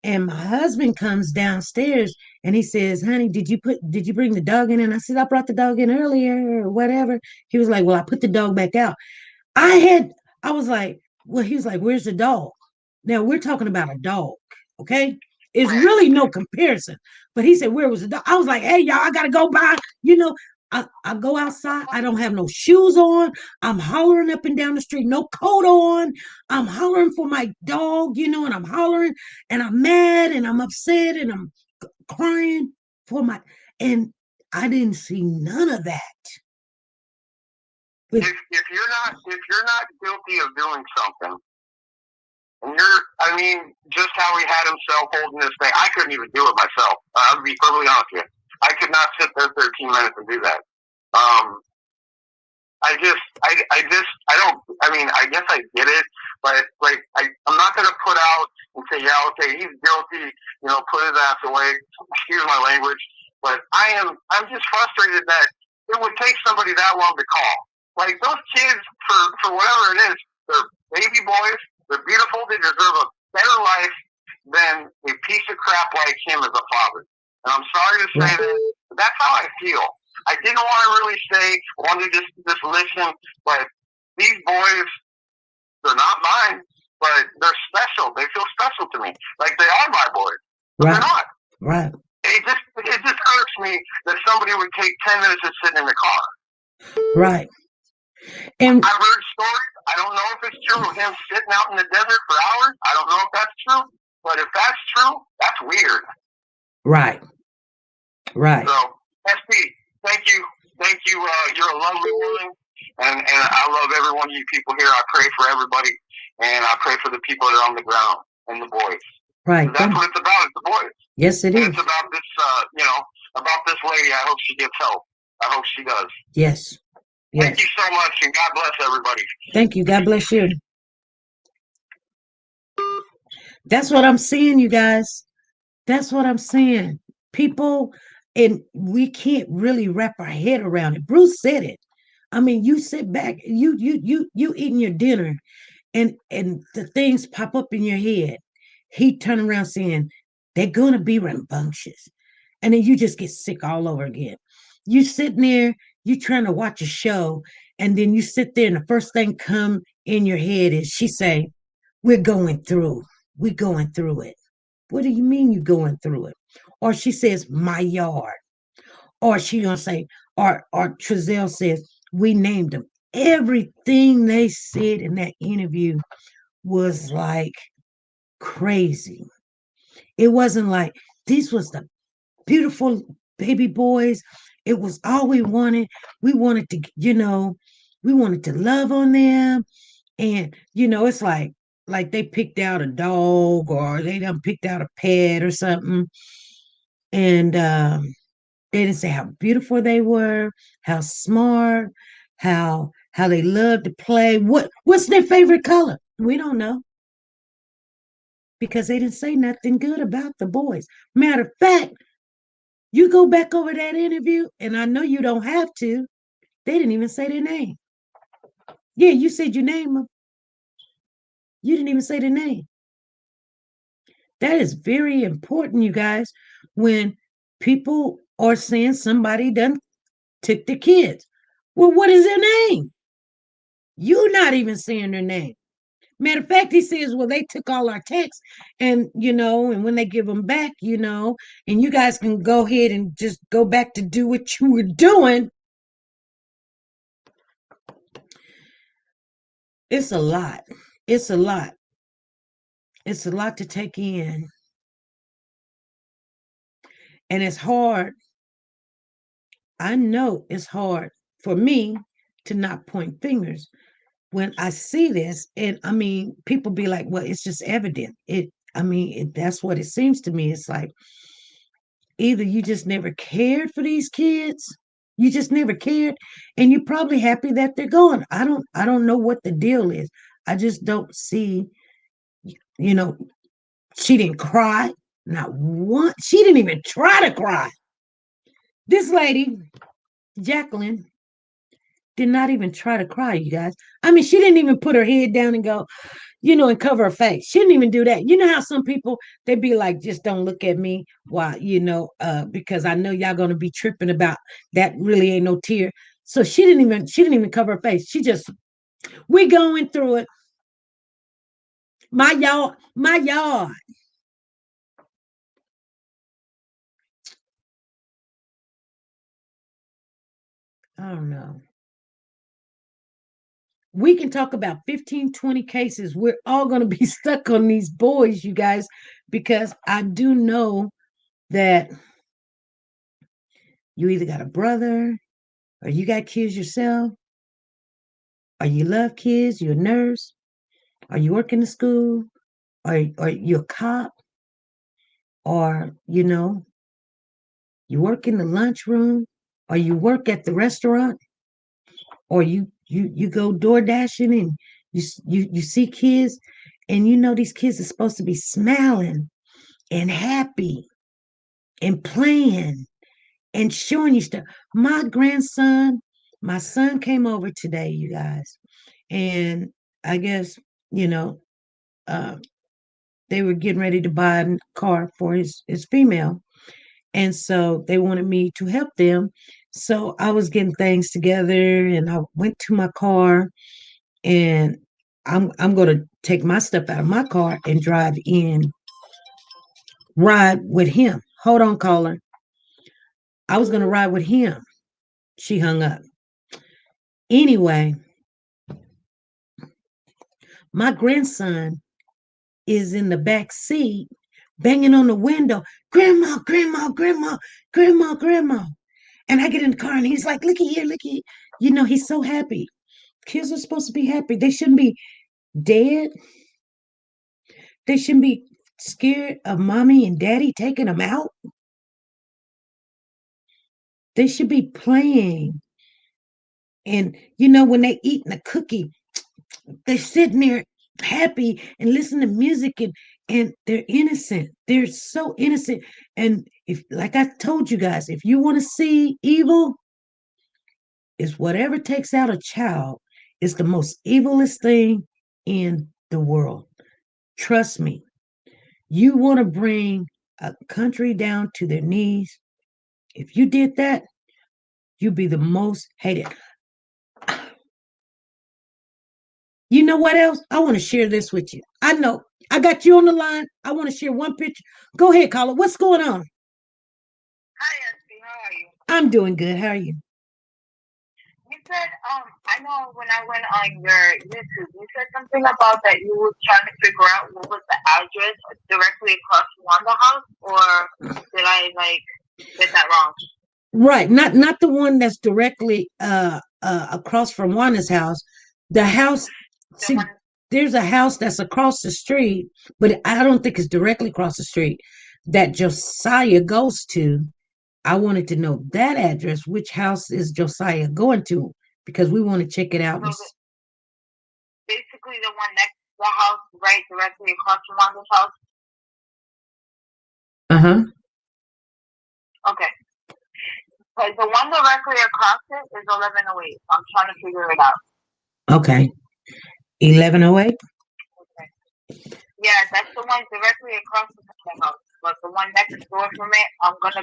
and my husband comes downstairs and he says, honey, did you bring the dog in? And I said, I brought the dog in earlier or whatever. He was like, well, I put the dog back out. I was like, well, he was like, where's the dog? Now we're talking about a dog. Okay. It's really no comparison. But he said, where was the dog? I was like, hey, y'all, I got to go by. I go outside. I don't have no shoes on. I'm hollering up and down the street, no coat on. I'm hollering for my dog, and I'm hollering and I'm mad and I'm upset and I'm crying and I didn't see none of that. If you're not guilty of doing something, and just how he had himself holding this thing, I couldn't even do it myself. I'll be perfectly honest with you. I could not sit there 13 minutes and do that. I guess I get it, but I'm not going to put out and say, yeah, okay, he's guilty, put his ass away. Excuse my language, but I'm just frustrated that it would take somebody that long to call. Like those kids, for whatever it is, they're baby boys, they're beautiful, they deserve a better life than a piece of crap like him as a father. And I'm sorry to say that, but that's how I feel. I didn't want to really say, I wanted to just listen, but these boys, they're not mine, but they're special. They feel special to me. Like they are my boys. But they're not. Right. it just irks me that somebody would take 10 minutes to sit in the car. Right. And I've heard stories. I don't know if it's true of him sitting out in the desert for hours. I don't know if that's true. But if that's true, that's weird. right. Right. So, SP, thank you. Thank you. You're a lovely woman. And I love every one of you people here. I pray for everybody. And I pray for the people that are on the ground and the boys. Right. That's what it's about. It's the boys. Yes, it and is. It's about this, about this lady. I hope she gets help. I hope she does. Yes. Yes. Thank you so much, and God bless everybody. Thank you. God bless you. That's what I'm seeing, you guys. That's what I'm saying. People, and we can't really wrap our head around it. Bruce said it. I mean, you sit back, you eating your dinner, and the things pop up in your head. He turned around saying, they're gonna be rambunctious. And then you just get sick all over again. You sitting there, you trying to watch a show, and then you sit there, and the first thing come in your head is she say, we're going through. We're going through it. What do you mean you going through it? Or she says, my yard. Or she gonna say, or Trezell says, we named them. Everything they said in that interview was like crazy. It wasn't like these was the beautiful baby boys. It was all we wanted. We wanted to, we wanted to love on them. And, it's like they picked out a dog or they done picked out a pet or something. And they didn't say how beautiful they were, how smart, how they loved to play. What's their favorite color? We don't know. Because they didn't say nothing good about the boys. Matter of fact, you go back over that interview, and I know you don't have to. They didn't even say their name. Yeah, you said you named them. You didn't even say their name. That is very important, you guys, when people are saying somebody done took the kids. Well, what is their name? You're not even saying their name. Matter of fact, he says, well, they took all our texts and, and when they give them back, and you guys can go ahead and just go back to do what you were doing. It's a lot. It's a lot. It's a lot to take in. And it's hard. I know it's hard for me to not point fingers when I see this. And I mean, people be like, well, it's just evident. That's what it seems to me. It's like, either you just never cared for these kids, you just never cared, and you're probably happy that they're gone. I don't know what the deal is. I just don't see, she didn't cry. Not one. She didn't even try to cry. This lady, Jacqueline, did not even try to cry, you guys. I mean, she didn't even put her head down and go, and cover her face. She didn't even do that. You know how some people, they be like, just don't look at me while, because I know y'all going to be tripping about that really ain't no tear. So she didn't even cover her face. She just, we going through it. My yard. I don't know. We can talk about 15, 20 cases. We're all going to be stuck on these boys, you guys, because I do know that you either got a brother or you got kids yourself, or you love kids, you're a nurse, or you work in the school, or you're a cop, or, you work in the lunchroom, or you work at the restaurant, or you go door dashing and you see kids, and these kids are supposed to be smiling and happy and playing and showing you stuff. My son came over today, you guys, and I guess they were getting ready to buy a car for his female, and so they wanted me to help them. So I was getting things together, and I went to my car, and I'm going to take my stuff out of my car and drive in, ride with him. Hold on, caller. I was going to ride with him. She hung up. Anyway, my grandson is in the back seat banging on the window. Grandma, grandma, grandma, grandma, grandma. And I get in the car and he's like, looky here, looky. You know, he's so happy. Kids are supposed to be happy. They shouldn't be dead. They shouldn't be scared of mommy and daddy taking them out. They should be playing. And, you know, when they eating a cookie, they're sitting there happy and listening to music and they're innocent. They're so innocent. And if, like I told you guys, if you want to see evil, is whatever takes out a child is the most evilest thing in the world. Trust me. You want to bring a country down to their knees. If you did that, you'd be the most hated. You know what else? I want to share this with you. I know I got you on the line. I want to share one picture. Go ahead, caller. What's going on? Hi, Esty. How are you? I'm doing good. How are you? You said, I know when I went on your YouTube, you said something about that you were trying to figure out what was the address directly across from Wanda House, or did I get that wrong? Right, not the one that's directly across from Wanda's house. The house, see, there's a house that's across the street, but I don't think it's directly across the street that Josiah goes to. I wanted to know that address. Which house is Josiah going to? Because we want to check it out. So basically, the one next to the house, right directly across from Wanda's house. Okay. Because the one directly across it is 1108. I'm trying to figure it out. Okay. 1108? Okay. Yeah, that's the one directly across from the house. But the one next door from it, I'm gonna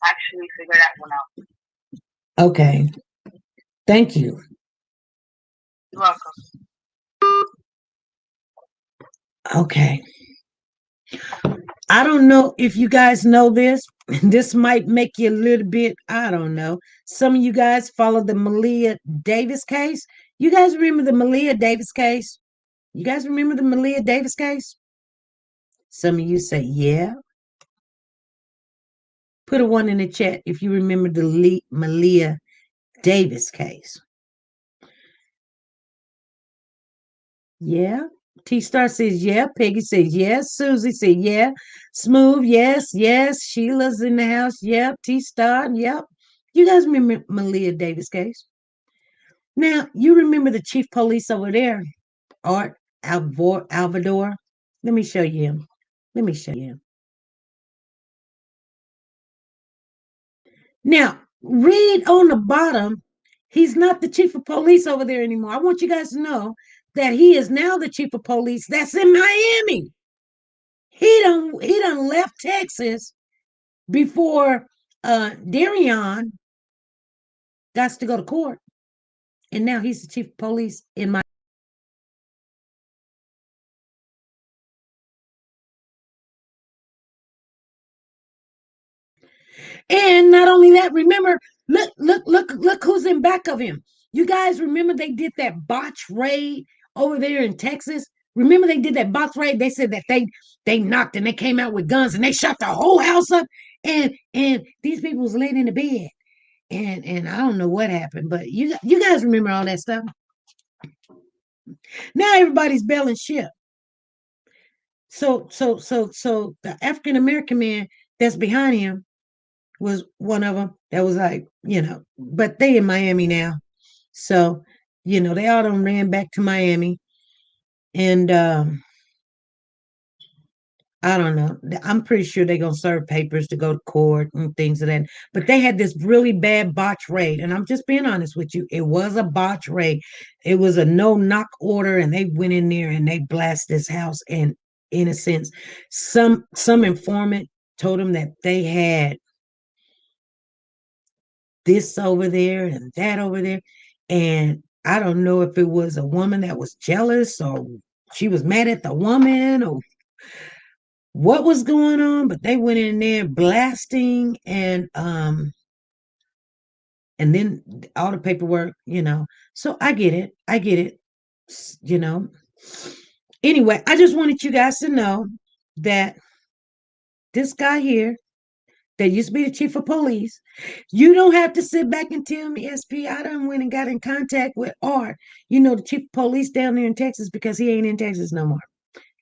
actually figure that one out. Okay. Thank you. You're welcome. Okay. I don't know if you guys know this. This might make you a little bit, I don't know. Some of you guys follow the Malia Davis case. You guys remember the Malia Davis case? You guys remember the Malia Davis case? Some of you say, yeah. Put a 1 in the chat if you remember the Malia Davis case. Yeah. T-Star says, yeah. Peggy says, yes. Susie says, yeah. Smooth, yes, yes. Sheila's in the house. Yep. T-Star, yep. You guys remember Malia Davis case? Now, you remember the chief police over there, Art Alvador? Let me show you him. Let me show you him. Now, read on the bottom, he's not the chief of police over there anymore. I want you guys to know that he is now the chief of police that's in Miami. He done left Texas before Darion got to go to court. And now he's the chief of police in Miami. And not only that, remember, look who's in back of him. You guys remember they did that botch raid over there in Texas? Remember they did that botch raid? They said that they knocked and they came out with guns and they shot the whole house up. And these people was laying in the bed. And I don't know what happened, but you guys remember all that stuff. Now everybody's bailing ship. So the African American man that's behind him was one of them that was like, but they in Miami now. So, they all done ran back to Miami. And I don't know. I'm pretty sure they're going to serve papers to go to court and things of that. But they had this really bad botch raid. And I'm just being honest with you. It was a botch raid. It was a no-knock order. And they went in there and they blasted this house. And in a sense, some informant told them that they had this over there and that over there. And I don't know if it was a woman that was jealous or she was mad at the woman or what was going on, but they went in there blasting and then all the paperwork, So I get it. I get it. You know. Anyway, I just wanted you guys to know that this guy here that used to be the chief of police, you don't have to sit back and tell me, SP, I done went and got in contact with Art, the chief of police down there in Texas, because he ain't in Texas no more.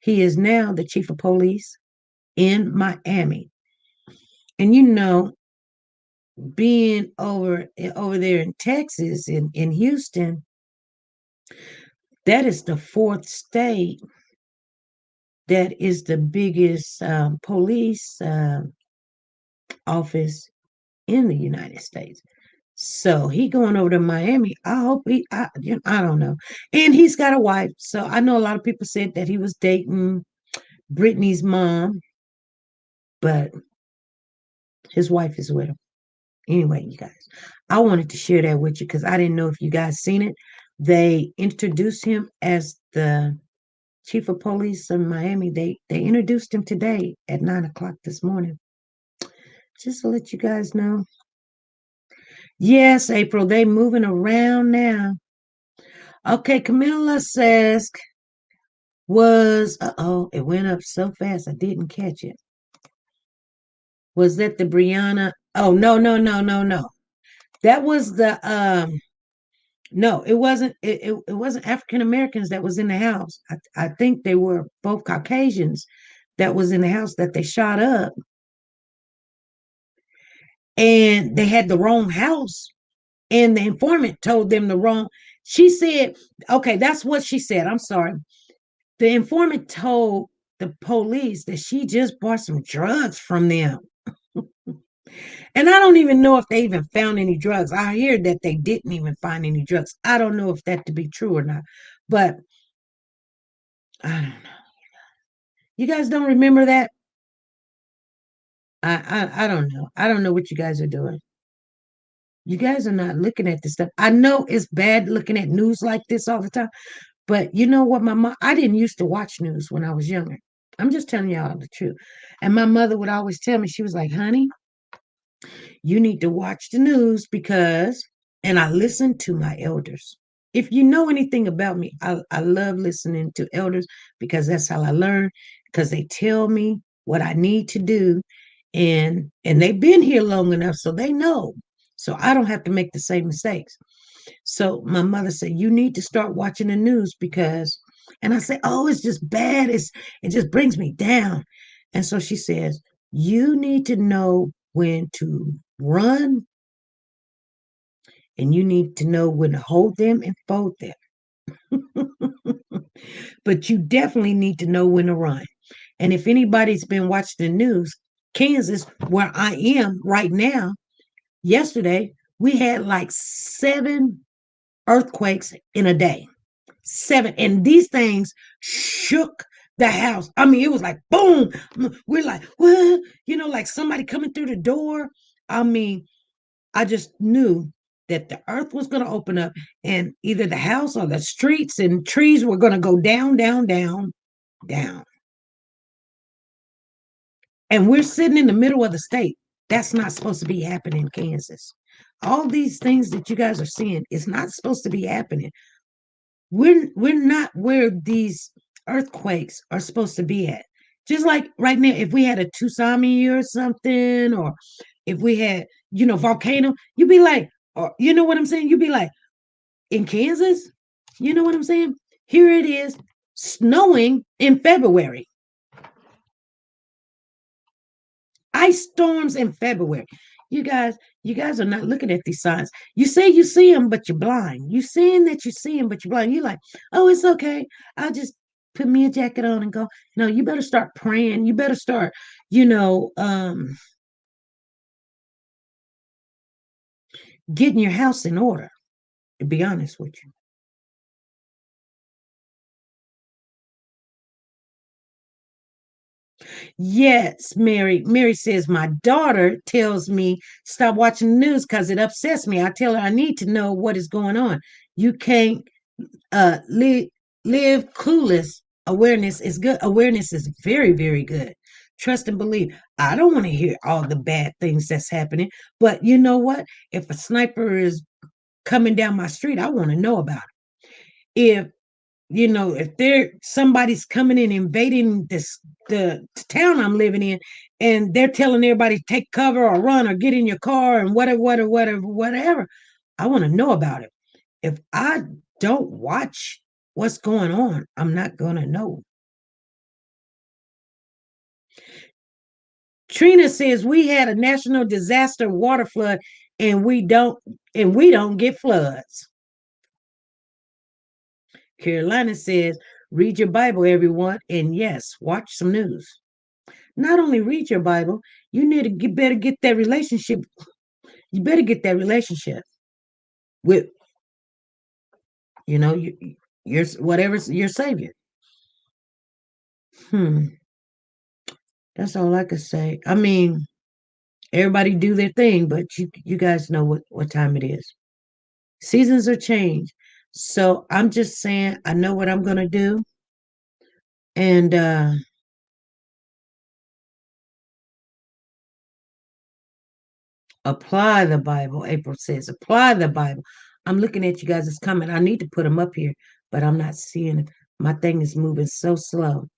He is now the chief of police in Miami. And being over there in Texas, in Houston, that is the fourth state that is the biggest police office in the United States. So he going over to Miami. I hope I don't know. And he's got a wife. So I know a lot of people said that he was dating Brittany's mom, but his wife is with him. Anyway, you guys, I wanted to share that with you because I didn't know if you guys seen it. They introduced him as the chief of police in Miami. They introduced him today at 9:00 this morning. Just to let you guys know. Yes, April, they moving around now. Okay, Camilla says it went up so fast I didn't catch it. Was that the Brianna? Oh, no. That was the no, it wasn't it wasn't African Americans that was in the house. I think they were both Caucasians that was in the house that they shot up. And they had the wrong house. And the informant told them the wrong. She said, okay, that's what she said. I'm sorry. The informant told the police that she just bought some drugs from them. And I don't even know if they even found any drugs. I hear that they didn't even find any drugs. I don't know if that to be true or not. But I don't know. You guys don't remember that? I don't know. I don't know what you guys are doing. You guys are not looking at this stuff. I know it's bad looking at news like this all the time. But you know what, I didn't used to watch news when I was younger. I'm just telling y'all the truth. And my mother would always tell me, she was like, honey, you need to watch the news and I listen to my elders. If you know anything about me, I love listening to elders because that's how I learn, because they tell me what I need to do. And they've been here long enough, so they know. So I don't have to make the same mistakes. So my mother said, you need to start watching the news and I said, oh, it's just bad. It just brings me down. And so she says, you need to know when to run and you need to know when to hold them and fold them. But you definitely need to know when to run. And if anybody's been watching the news, Kansas, where I am right now, yesterday, we had like 7 earthquakes in a day. 7. And these things shook the house. I mean, it was like boom. We're like, what? Like somebody coming through the door. I mean, I just knew that the earth was going to open up and either the house or the streets and trees were going to go down, down, down, down. And we're sitting in the middle of the state. That's not supposed to be happening in Kansas. All these things that you guys are seeing is not supposed to be happening. We're not where these earthquakes are supposed to be at. Just like right now, if we had a tsunami or something, or if we had, volcano, you'd be like, or you know what I'm saying? You'd be like, in Kansas, you know what I'm saying? Here it is, snowing in February. Ice storms in February. You guys are not looking at these signs. You say you see them, but you're blind. You saying that you see them, but you're blind. You're like, oh, it's okay. I'll just put me a jacket on and go. No, you better start praying. You better start, getting your house in order, to be honest with you. Yes, Mary. Mary says, my daughter tells me stop watching the news because it upsets me. I tell her I need to know what is going on. You can't live clueless. Awareness is good. Awareness is very, very good. trust and believe. I don't want to hear all the bad things that's happening. But you know what? If a sniper is coming down my street, I want to know about it. If somebody's coming in invading the town I'm living in, and they're telling everybody to take cover or run or get in your car and whatever, I want to know about it. If I don't watch what's going on, I'm not gonna know. Trina says we had a national disaster water flood, and we don't get floods. Carolina says, read your Bible, everyone, and yes, watch some news. Not only read your Bible, you need to better get that relationship. You better get that relationship with, your whatever's your savior. That's all I could say. I mean, everybody do their thing, but you guys know what time it is. Seasons are changed. So I'm just saying I know what I'm gonna do. And apply the Bible. April says, apply the Bible. I'm looking at you guys' comment. I need to put them up here, but I'm not seeing it. My thing is moving so slow.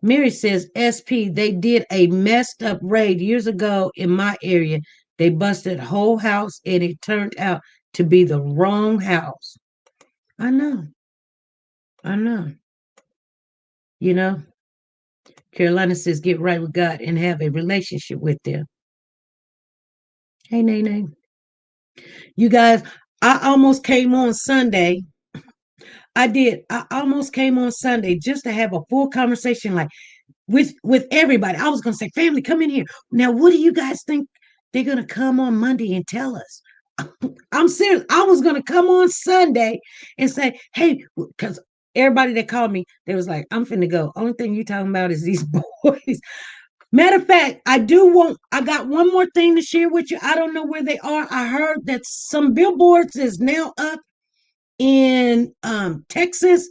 Mary says, SP, they did a messed up raid years ago in my area. They busted whole house and it turned out to be the wrong house. I know. Carolina says, get right with God and have a relationship with them. Hey, Nay. You guys, I almost came on Sunday. I did. I almost came on Sunday just to have a full conversation, like with everybody. I was gonna say, family, come in here. Now, what do you guys think they're gonna come on Monday and tell us? I'm serious. I was gonna come on Sunday and say, hey, because everybody that called me, they was like, I'm finna go. Only thing you talking about is these boys. Matter of fact, I got one more thing to share with you. I don't know where they are. I heard that some billboards is now up in Texas,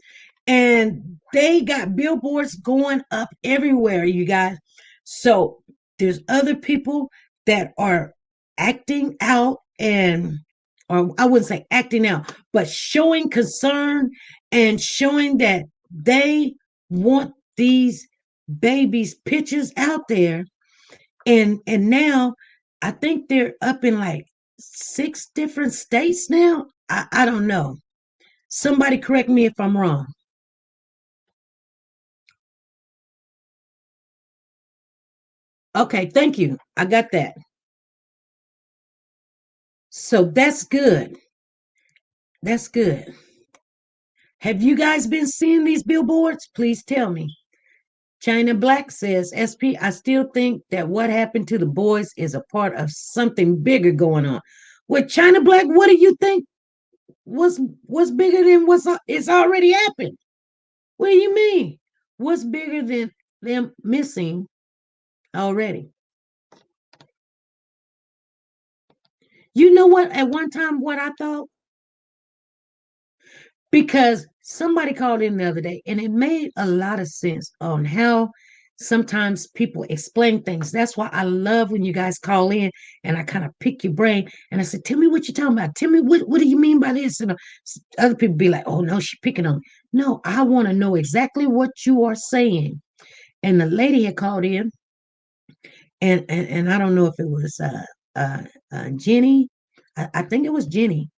and they got billboards going up everywhere, you guys. So there's other people that are acting out, or I wouldn't say acting out, but showing concern and showing that they want these babies pictures out there. And now I think they're up in like 6 different states now. I don't know. Somebody correct me if I'm wrong. Okay, thank you. I got that. So that's good. That's good. Have you guys been seeing these billboards? Please tell me. China Black says, SP, I still think that what happened to the boys is a part of something bigger going on. With China Black, what do you think was bigger than it's already happened? What do you mean? What's bigger than them missing already? You know what? At one time, what I thought, because somebody called in the other day and it made a lot of sense on how sometimes people explain things. That's why I love when you guys call in and I kind of pick your brain and I said, tell me what you're talking about. Tell me what do you mean by this? And other people be like, oh no, she's picking on me. No, I want to know exactly what you are saying. And the lady had called in, and I don't know if it was Jenny. I think it was Jenny,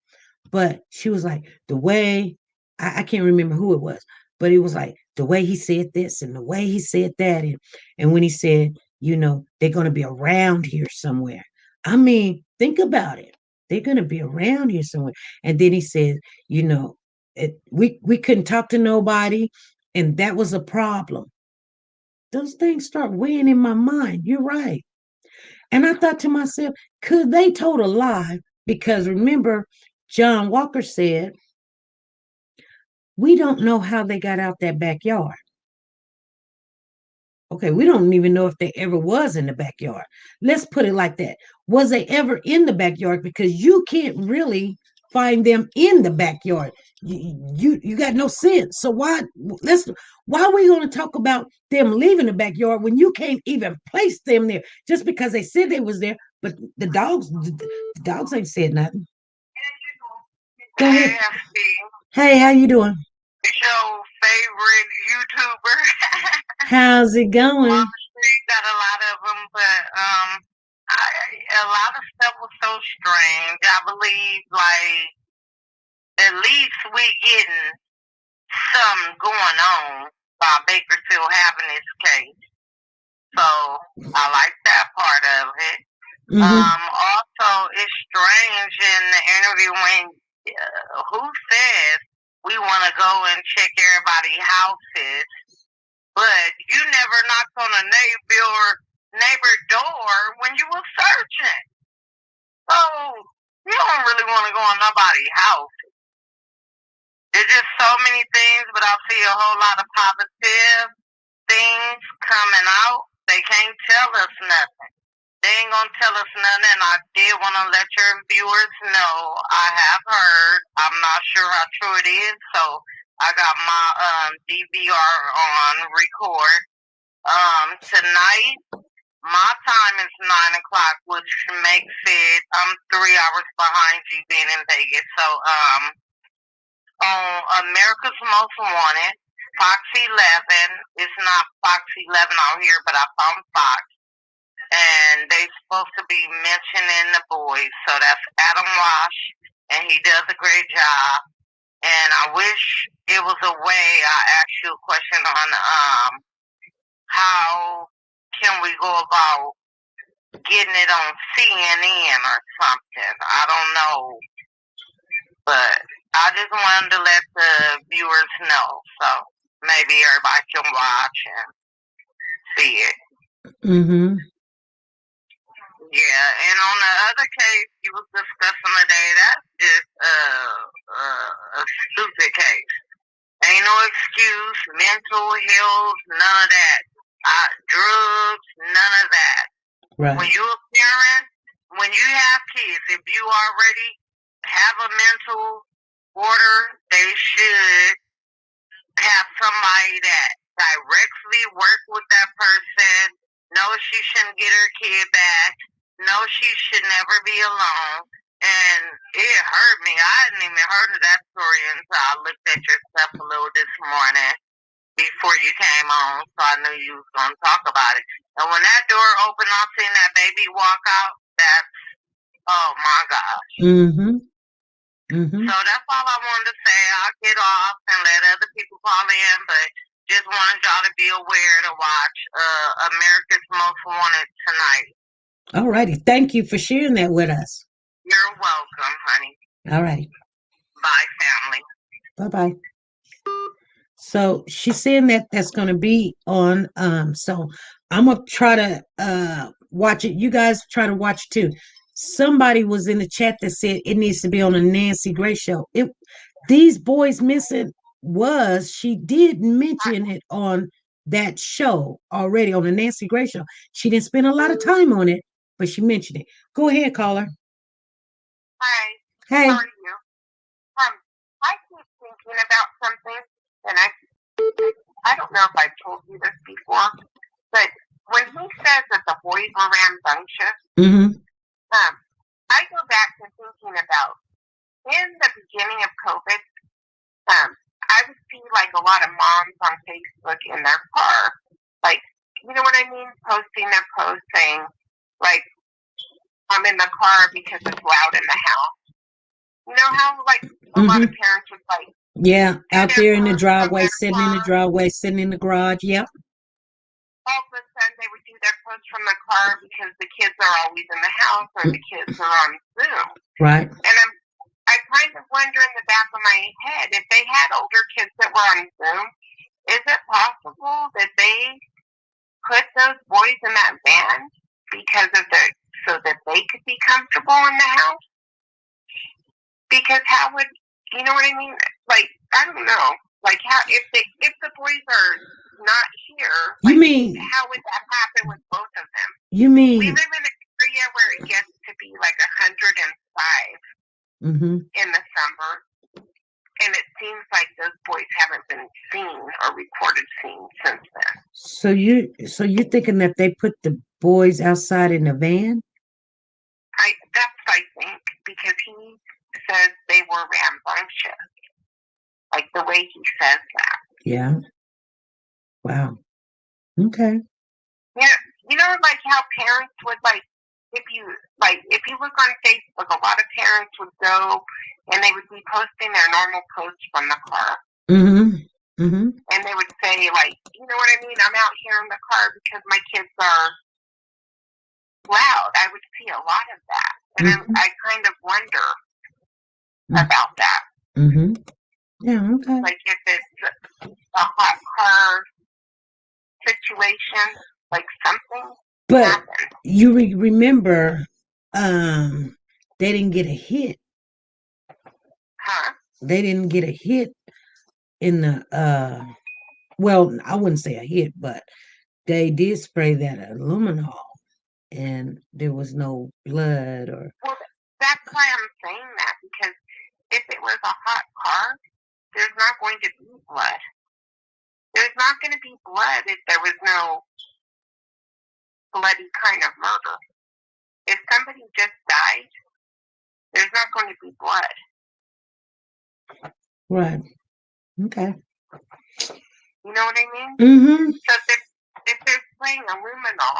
but she was like, the way, I can't remember who it was, but it was like the way he said this and the way he said that. And when he said, they're going to be around here somewhere. I mean, think about it. They're going to be around here somewhere. And then he said, we couldn't talk to nobody. And that was a problem. Those things start weighing in my mind. You're right. And I thought to myself, could they told a lie? Because remember, John Walker said, we don't know how they got out that backyard. Okay, we don't even know if they ever was in the backyard. Let's put it like that. Was they ever in the backyard? Because you can't really find them in the backyard. You got no sense. So why are we going to talk about them leaving the backyard when you can't even place them there just because they said they was there? But the dogs ain't said nothing. Go ahead. Hey, how you doing? It's your favorite YouTuber. How's it going? On the street, got a lot of them, but a lot of stuff was so strange. I believe, like, at least we getting something going on by Bakersfield having this case. So I like that part of it. Also, it's strange in the interview when who says we want to go and check everybody's houses, but you never knocked on a neighbor door when you were searching. So you don't really want to go in nobody's house. There's just so many things, but I see a whole lot of positive things coming out. They can't tell us nothing. They ain't gonna tell us nothing, and I did want to let your viewers know I have heard. I'm not sure how true it is, so I got my DVR on record. Tonight, my time is 9 o'clock, which makes it 3 hours behind you being in Vegas. So on America's Most Wanted, Fox 11. It's not Fox 11 out here, but I found Fox. And they supposed to be mentioning the boys. So that's Adam Wash, and he does a great job. And I wish it was a way I asked you a question on how can we go about getting it on CNN or something. I don't know. But I just wanted to let the viewers know. So maybe everybody can watch and see it. Yeah, and on the other case you was discussing today, that's just a stupid case. Ain't no excuse, mental health, none of that. Drugs, none of that. Right. When you're a parent, when you have kids, if you already have a mental order, they should have somebody that directly work with that person. No, she shouldn't get her kid back. No, she should never be alone. And it hurt me. I hadn't even heard of that story until I looked at your stuff a little this morning before you came on, so I knew you was going to talk about it. And when that door opened, I seen that baby walk out. That's, oh my gosh. So that's all I wanted to say. I'll get off and let other people call in, but just wanted y'all to be aware to watch America's Most Wanted tonight. All righty. Thank you for sharing that with us. You're welcome, honey. All righty. Bye, family. Bye-bye. So she's saying that that's going to be on. So I'm going to try to watch it. You guys try to watch too. Somebody was in the chat that said it needs to be on a Nancy Grace show. These boys missing she did mention it on that show already, on the Nancy Grace show. She didn't spend a lot of time on it, but she mentioned it. Go ahead, caller. Hi. Hey. How are you? I keep thinking about something, and I don't know if I've told you this before, but when he says that the boys were rambunctious, I go back to thinking about in the beginning of COVID, I would see like a lot of moms on Facebook in their car, like, you know what I mean, posting their post saying, like, I'm in the car because it's loud in the house. You know how like a lot of parents would like, yeah, out there in the driveway, sitting in the driveway, sitting in the garage. Yep. All of a sudden they would do their post from the car because the kids are always in the house or the kids are on Zoom. Right. And I kind of wonder in the back of my head, if they had older kids that were on Zoom, is it possible that they put those boys in that van because of so that they could be comfortable in the house? Because how would, you know what I mean? Like, I don't know. Like, how, if the boys are not here, like, you mean, how would that happen with both of them? You mean, we live in an area where it gets to be like 105 in the December, and it seems like those boys haven't been seen or reported seen since then. So you're thinking that they put the boys outside in the van? That's what I think, because he says they were rambunctious, like the way he says that. Yeah. Wow. Okay. Yeah, like how parents would if you look on Facebook, a lot of parents would go and they would be posting their normal posts from the car. Mm-hmm. Mm-hmm. And they would say, you know what I mean? I'm out here in the car because my kids are loud. I would see a lot of that. And I kind of wonder about that. Mm-hmm. Yeah, okay. Like if it's a hot car situation, like something But happened. you remember they didn't get a hit. Huh? They didn't get a hit in the well, I wouldn't say a hit, but they did spray that aluminol and there was no blood or. Well, that's why I'm saying that, because if it was a hot car, there's not going to be blood. There's not going to be blood if there was no bloody kind of murder. If somebody just died, there's not going to be blood. Right. Okay. You know what I mean? Mm-hmm. So if they're spraying aluminol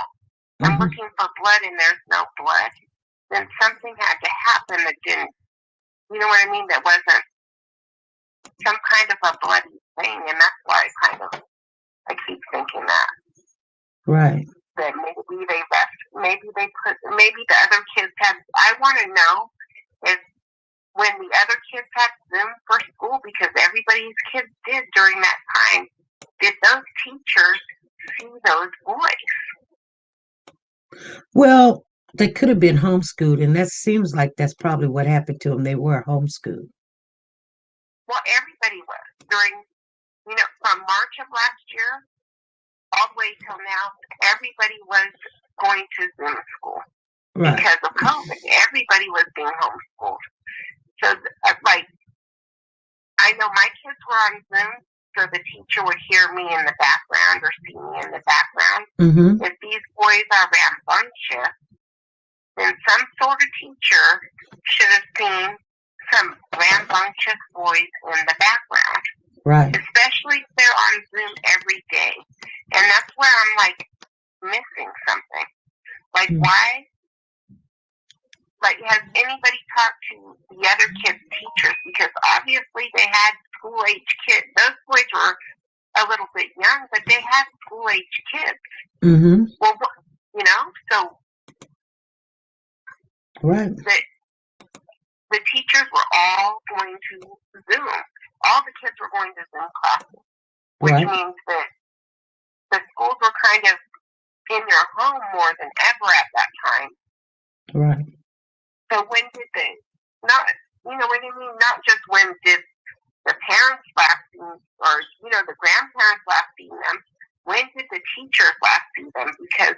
and looking for blood and there's no blood, then something had to happen that didn't, you know what I mean, that wasn't some kind of a bloody thing, and that's why I keep thinking that. Right. That maybe they left, maybe the other kids had, I want to know if when the other kids had Zoom for school, because everybody's kids did during that time, did those teachers see those boys? Well, they could have been homeschooled, and that seems like that's probably what happened to them. They were homeschooled. Well, everybody was during, from March of last year all the way till now. Everybody was going to Zoom school because of COVID. Everybody was being homeschooled. So, I know my kids were on Zoom, so the teacher would hear me in the background or see me in the background. Mm-hmm. If these boys are rambunctious, then some sort of teacher should have seen some rambunctious boys in the background. Right. Especially if they're on Zoom every day. And that's where I'm missing something. Why? Has anybody talked to the other kids' teachers? Because obviously they had school-age kids. Those boys were a little bit young, but they had school-age kids. Mm-hmm. Well, so right. The teachers were all going to Zoom. All the kids were going to Zoom classes, which means that the schools were kind of in your home more than ever at that time. Right. So when did they, not just when did the parents last see, or, the grandparents last see them, when did the teachers last see them? Because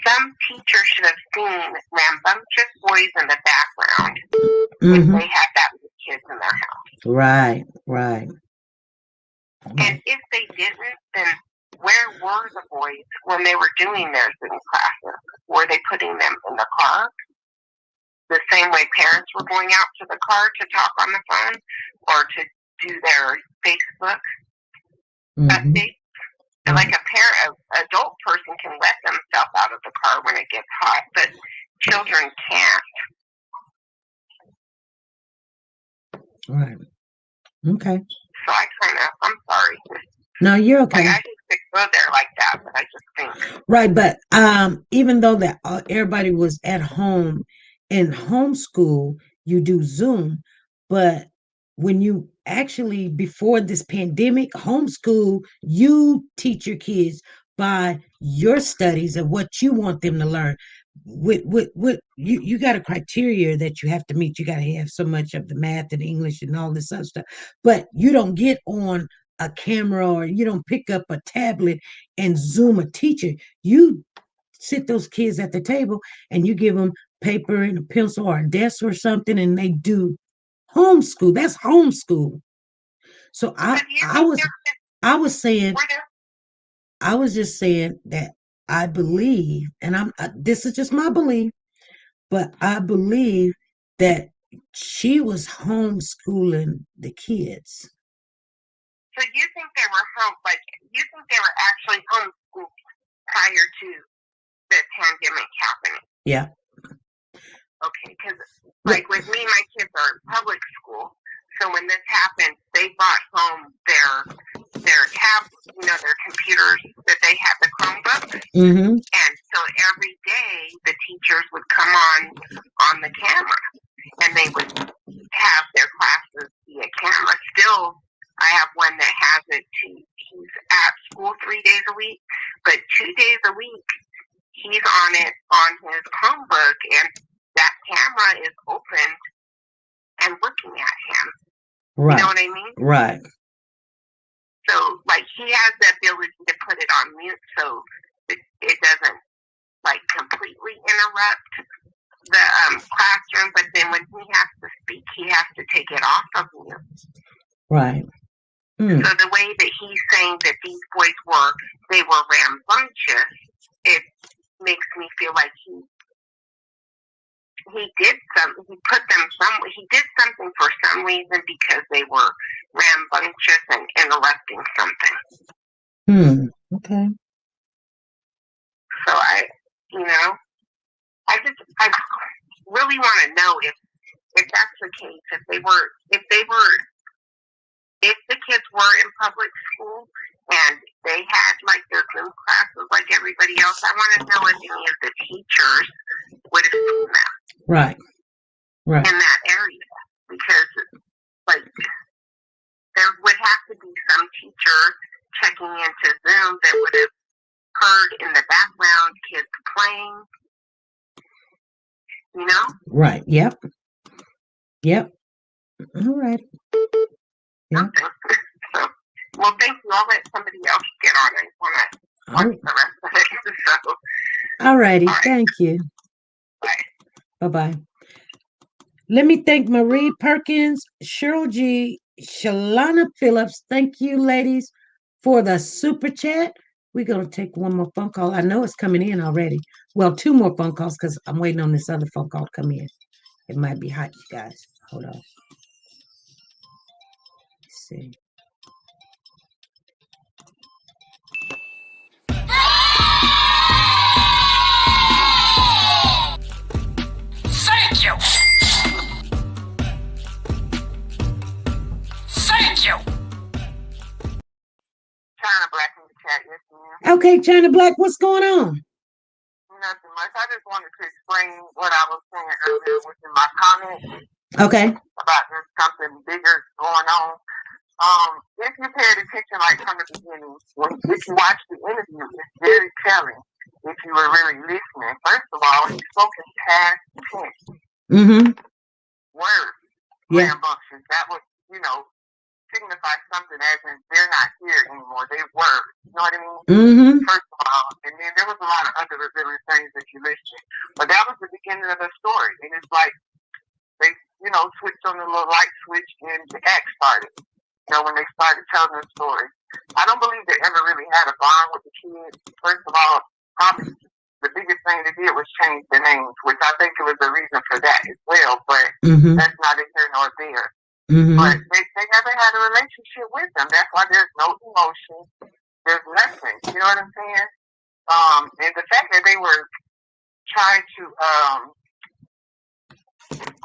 some teachers should have seen rambunctious boys in the background if they had that many kids in their house. Right, right. And if they didn't, then where were the boys when they were doing their Zoom classes? Were they putting them in the car? The same way parents were going out to the car to talk on the phone or to do their Facebook updates. And an adult person can let themselves out of the car when it gets hot, but children can't. Right. Okay. So I'm sorry. No, you're okay. I hate to go there like that, but I just think. Right, but even though that everybody was at home in homeschool, you do Zoom, but when you actually, before this pandemic, homeschool, you teach your kids by your studies and what you want them to learn. With you got a criteria that you have to meet. You got to have so much of the math and English and all this other stuff, but you don't get on a camera or you don't pick up a tablet and Zoom a teacher. You sit those kids at the table and you give them paper and a pencil or a desk or something, and they do Homeschool. That's homeschool. So But do you I think was I was saying were there? I was just saying that I believe, and this is just my belief, but I believe that she was homeschooling the kids. So you think they were you think they were actually homeschooled prior to the pandemic happening? Yeah. Okay, because like with me, my kids are in public school. So when this happened, they brought home their tablets, their computers that they had the Chromebooks. Mm-hmm. And so every day the teachers would come on the camera, and they would have their classes via camera. Still, I have one that has it. He's at school 3 days a week, but 2 days a week he's on it on his Chromebook, and that camera is open and looking at him. Right. You know what I mean? Right. So, like, he has the ability to put it on mute so it doesn't, like, completely interrupt the classroom. But then when he has to speak, he has to take it off of mute. Right. So the way that he's saying that these boys they were rambunctious, it makes me feel like he did something. He did something for some reason because they were rambunctious and interrupting something. Okay. So I really want to know if that's the case. If the kids were in public school and they had like their Zoom classes like everybody else, I want to know if any of the teachers would have seen them. Right. Right. In that area, because like there would have to be some teacher checking into Zoom that would have heard in the background kids playing. Right. Yep. All right. Yeah. So, well, thank you. I'll let somebody else get on. I want to watch the rest of it. So, all righty. Thank you. Bye. Bye-bye. Let me thank Marie Perkins, Cheryl G, Shalana Phillips. Thank you, ladies, for the super chat. We're going to take one more phone call. I know it's coming in already. Well, 2 more phone calls because I'm waiting on this other phone call to come in. It might be hot, you guys. Hold on. Let's see. Thank you. Thank you. China Black in the chat, yes, ma'am. Okay, China Black, what's going on? Nothing much. I just wanted to explain what I was saying earlier within my comments. Okay. About there's something bigger going on. If you paid attention, like from the beginning, if you watch the interview, it's very telling if you were really listening. First of all, he spoke in past tense. Words. Yeah. Rambunctious. That would, signify something as in they're not here anymore. They were. You know what I mean? First of all, and then there was a lot of other revealing things that you listed. But that was the beginning of the story. And it's like they, switched on the little light switch and the act started. When they started telling the story. I don't believe they ever really had a bond with the kids. First of all, probably the biggest thing they did was change the names, which I think it was the reason for that as well, but that's neither here nor there. But they never had a relationship with them. That's why there's no emotion. There's nothing. You know what I'm saying? And the fact that they were trying to,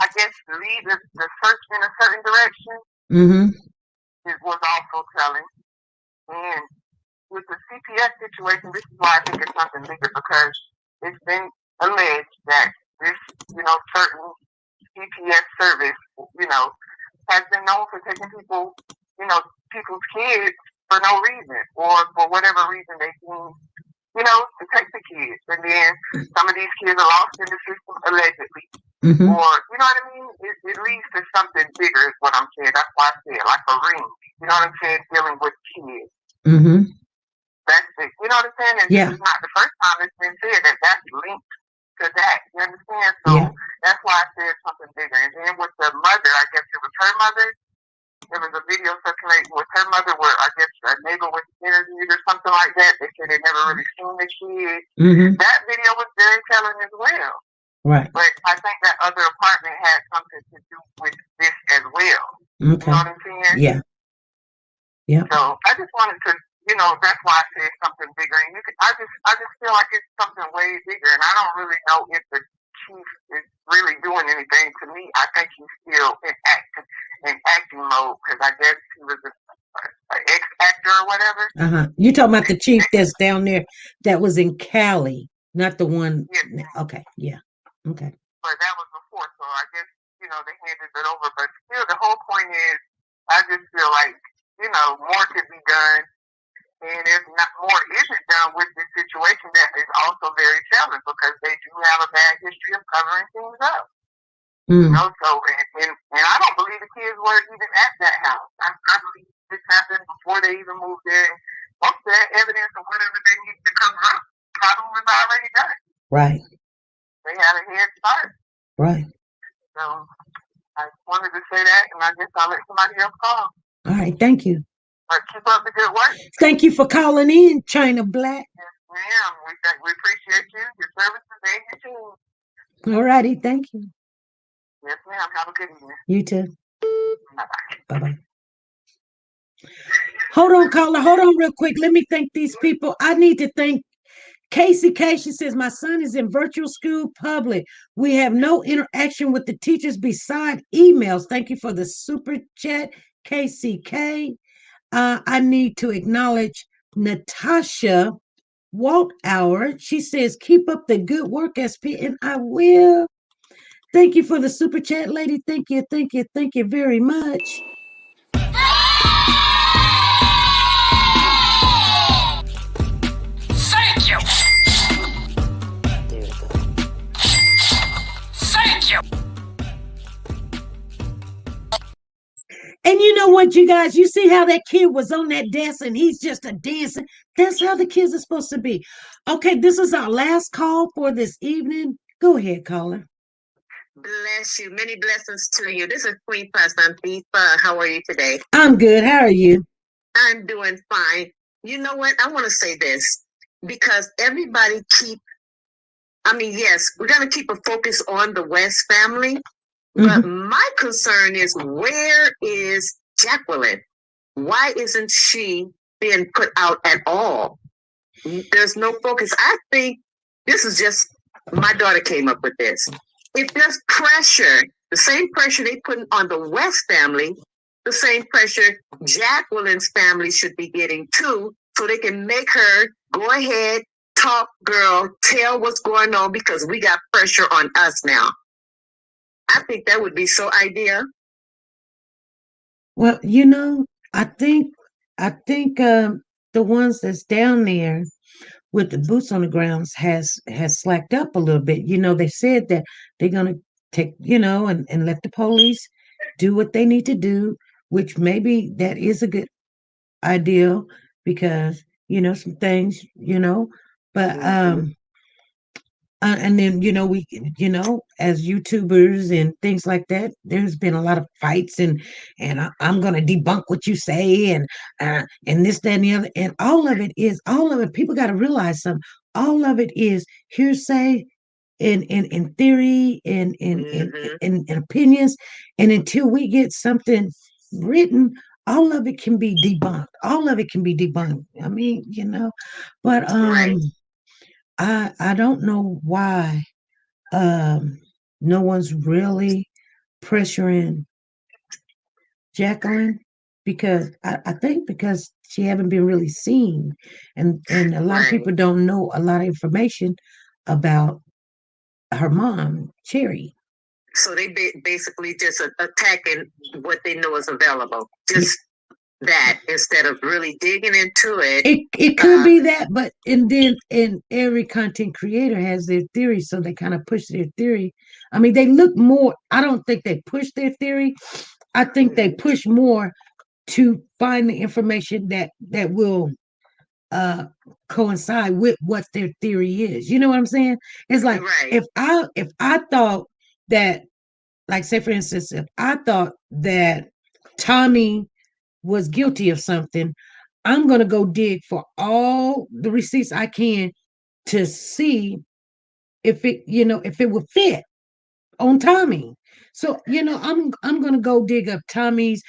I guess, lead the search in a certain direction, it was also telling. And with the CPS situation, this is why I think it's something bigger, because it's been alleged that this, certain CPS service, has been known for taking people, people's kids for no reason, or for whatever reason they seem, to take the kids. And then some of these kids are lost in the system allegedly. Or, you know what I mean? It leads to something bigger is what I'm saying. That's why I said, like a ring. You know what I'm saying? Dealing with kids. That's it. You know what I'm saying? And this is not the first time it's been said that's linked to that. You understand? So that's why I said something bigger. And then with the mother, I guess it was her mother. There was a video circulating with her mother where I guess a neighbor was interviewed or something like that. They said they never really seen the kid. That video was very telling as well. Right. But I think that other apartment had something to do with this as well. Okay. You know what I'm saying? Yeah. Yeah. So I just wanted to, that's why I said something bigger. And I just feel like it's something way bigger. And I don't really know if the chief is really doing anything. To me, I think he's still in acting mode because I guess he was an ex-actor or whatever. You talking about the chief that's down there that was in Cali, not the one. Yes. Okay. Yeah. Okay. But that was before, so I guess, they handed it over. But still, the whole point is, I just feel like, more could be done. And if not more isn't done with this situation, that is also very telling because they do have a bad history of covering things up. So, and I don't believe the kids were even at that house. I believe this happened before they even moved there. Most of that evidence or whatever they needed to cover up probably was already done. Right. They had a head start. Right. So I wanted to say that, and I guess I'll let somebody else call. All right. Thank you. But keep up the good work. Thank you for calling in, China Black. Yes, ma'am. We appreciate you, your services, and your team. All righty. Thank you. Yes, ma'am. Have a good evening. You too. Bye-bye. Bye-bye. Hold on, caller. Hold on real quick. Let me thank these people. I need to thank Casey K. She says, my son is in virtual school public. We have no interaction with the teachers beside emails. Thank you for the super chat, Casey K. I need to acknowledge Natasha Walthour. She says, keep up the good work, SP, and I will. Thank you for the super chat, lady. Thank you, thank you, thank you very much. Thank you. There we go. Thank you. And you know what, you guys? You see how that kid was on that desk and he's just a dancer? That's how the kids are supposed to be. Okay, this is our last call for this evening. Go ahead, caller. Bless you. Many blessings to you. This is Queen Pastor Thief. How are you today? I'm good. How are you? I'm doing fine. You know what? I want to say this because everybody yes, we're going to keep a focus on the West family. But my concern is, where is Jacqueline? Why isn't she being put out at all? There's no focus. I think this is just, my daughter came up with this. If there's pressure, the same pressure they put on the West family, the same pressure Jacqueline's family should be getting too, so they can make her go ahead, talk, girl, tell what's going on because we got pressure on us now. I think that would be so ideal. Well, I think the ones that's down there with the boots on the grounds has slacked up a little bit. They said that they're gonna take, and let the police do what they need to do, which maybe that is a good idea because some things, but and then we as YouTubers and things like that, there's been a lot of fights and I'm gonna debunk what you say and this, that, and the other, and all of it. People got to realize something. All of it is hearsay in theory in opinions, and until we get something written, all of it can be debunked. I mean, but Right. I don't know why no one's really pressuring Jacqueline, because I think because she haven't been really seen, and a lot of people don't know a lot of information about her mom, Cherry. So they basically just attacking what they know is available. Just that instead of really digging into it. It could be that, but and every content creator has their theory, so they kind of push their theory. I mean, they look more. I don't think they push their theory. I think they push more to find the information that will coincide with what their theory is. You know what I'm saying? It's like if I thought that like say for instance, if I thought that Tommy was guilty of something, I'm gonna go dig for all the receipts I can to see if it, if it would fit on Tommy. So, I'm gonna go dig up Tommy's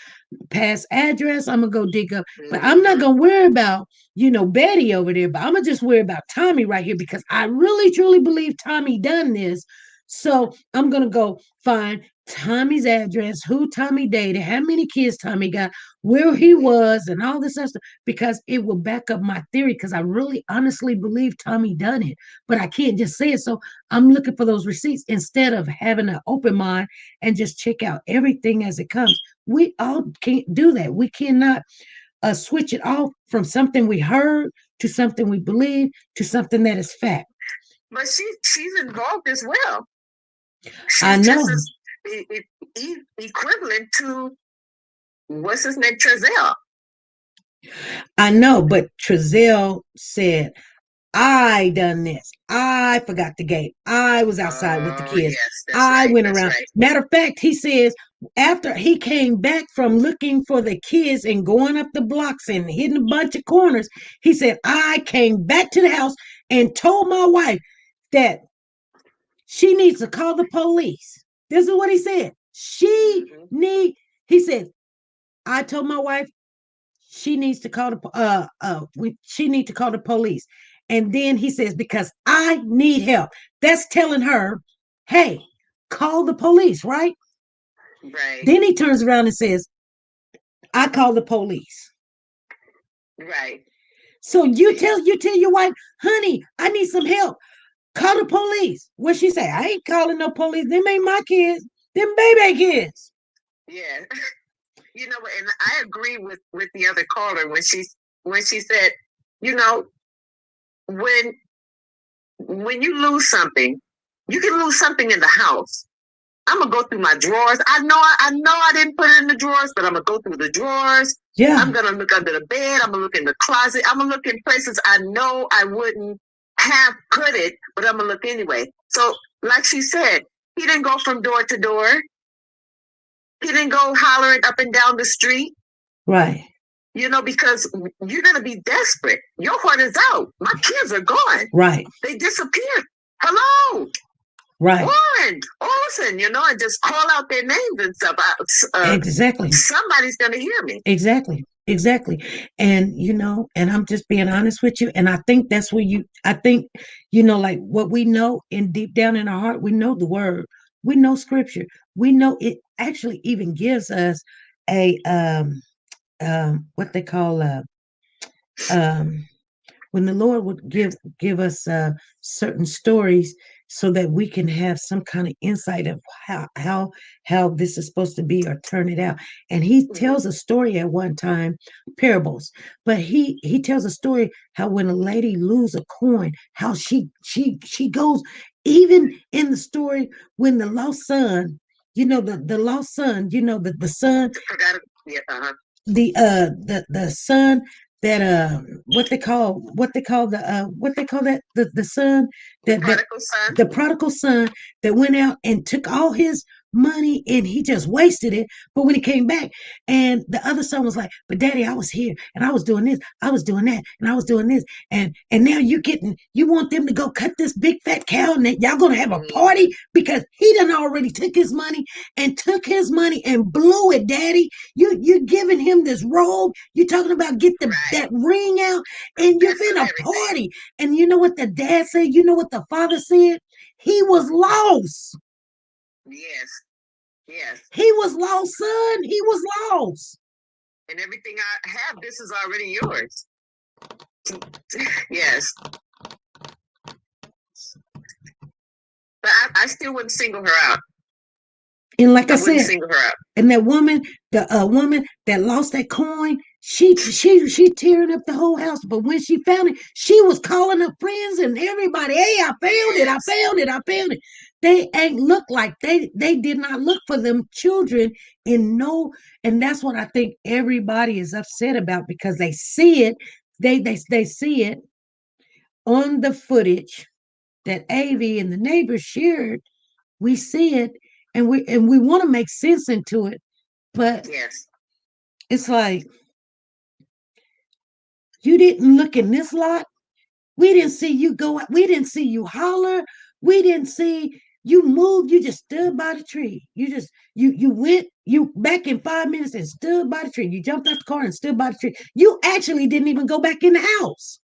past address. I'm gonna go dig up, but I'm not gonna worry about, Betty over there, but I'm gonna just worry about Tommy right here because I really truly believe Tommy done this. So I'm gonna go find Tommy's address, who Tommy dated, how many kids Tommy got, where he was, and all this other stuff, because it will back up my theory. Because I really honestly believe Tommy done it, but I can't just say it. So I'm looking for those receipts instead of having an open mind and just check out everything as it comes. We all can't do that. We cannot switch it off from something we heard to something we believe to something that is fact. But she's involved as well. I know. Just equivalent to what's his name, Trezell. I know, but Trezell said, I done this. I forgot the gate. I was outside with the kids. Yes, I went around. Right. Matter of fact, he says after he came back from looking for the kids and going up the blocks and hitting a bunch of corners, he said, I came back to the house and told my wife that she needs to call the police. This is what he said. He said, I told my wife she needs to call she needs to call the police. And then he says, because I need help. That's telling her, hey, call the police, right? Right. Then he turns around and says, I call the police. Right. So you tell your wife, honey, I need some help. Call the police. What she say? I ain't calling no police. Them ain't my kids. Them baby kids. Yeah. You know, and I agree with the other caller when she said, when you lose something, you can lose something in the house. I'm gonna go through my drawers. I know I didn't put it in the drawers, but I'm gonna go through the drawers. Yeah. I'm gonna look under the bed. I'm gonna look in the closet. I'm gonna look in places I know I wouldn't have put it, but I'm gonna look anyway. So, like she said, he didn't go from door to door. He didn't go hollering up and down the street. Right. Because you're going to be desperate. Your heart is out. My kids are gone. Right. They disappeared. Hello. Right. Warren, Olsen, and just call out their names and stuff. Exactly. Somebody's going to hear me. Exactly. And, and I'm just being honest with you. And I think that's where like what we know in deep down in our heart, we know the word, we know scripture, we know it actually even gives us a, what they call, when the Lord would give us certain stories so that we can have some kind of insight of how this is supposed to be or turn it out. And he tells a story at one time, parables, but he tells a story how when a lady lose a coin, how she goes, even in the story when the lost son, the lost son, the son, the son that what they call the son the prodigal son that went out and took all his money and he just wasted it. But when he came back, and the other son was like, but daddy, I was here and I was doing this, I was doing that, and I was doing this, and now you want them to go cut this big fat cow and y'all gonna have a party because he done already took his money and blew it. Daddy, you're giving him this robe, you're talking about get that ring out, and you're in a party. And you know what the dad said? You know what the father said? He was lost. Yes. He was lost, son. He was lost. And everything I have, this is already yours. Yes. But I still wouldn't single her out. And like I said, single her out. And that woman, the woman that lost that coin, she tearing up the whole house. But when she found it, she was calling her friends and everybody. Hey, I found it. They ain't look like they did not look for them children and that's what I think everybody is upset about, because they see it, they see it on the footage that Avi and the neighbors shared. We see it and we want to make sense into it, but Yes. it's like you didn't look in this lot. We didn't see you go out. We didn't see you holler. We didn't see you move. You just stood by the tree. You just you went you back in 5 minutes and stood by the tree. You jumped out the car and stood by the tree. You actually didn't even go back in the house.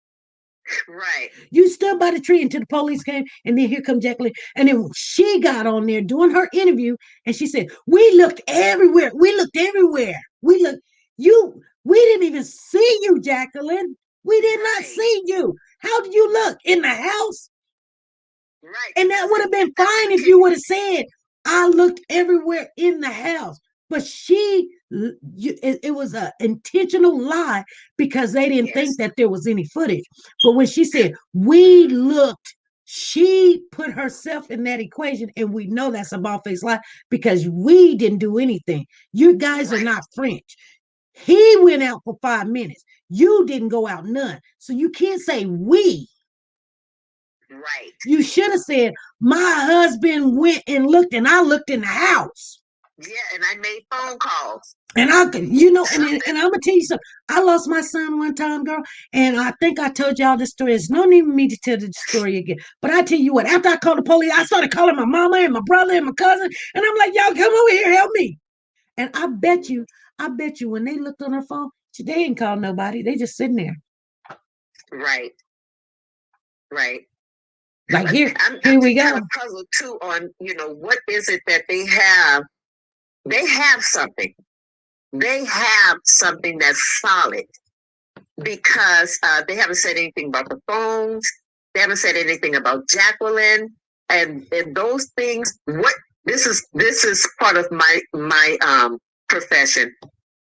Right. You stood by the tree until the police came, and then here come Jacqueline. And then she got on there doing her interview, and she said, "We looked everywhere. We looked everywhere. We looked. You. We didn't even see you, Jacqueline. We did not see you. How did you look in the house?" Right. And that would have been fine if you would have said, "I looked everywhere in the house." But it was an intentional lie because they didn't think that there was any footage. But when she said, "We looked," she put herself in that equation. And we know that's a bald-faced lie because we didn't do anything. You guys are not French. He went out for 5 minutes. You didn't go out none. So you can't say we. Right. You should have said, "My husband went and looked, and I looked in the house." Yeah, and I made phone calls. And I could, and I'm gonna tell you something. I lost my son one time, girl, and I think I told y'all this story. There's no need for me to tell the story again. But I tell you what, after I called the police, I started calling my mama and my brother and my cousin, and I'm like, "Y'all come over here, help me." And I bet you, when they looked on her phone, they didn't call nobody. They just sitting there. Right. Right. Like here we go. I'm kind of puzzled too on, what is it that they have? They have something. They have something that's solid because they haven't said anything about the phones. They haven't said anything about Jacqueline and those things. What this is part of my profession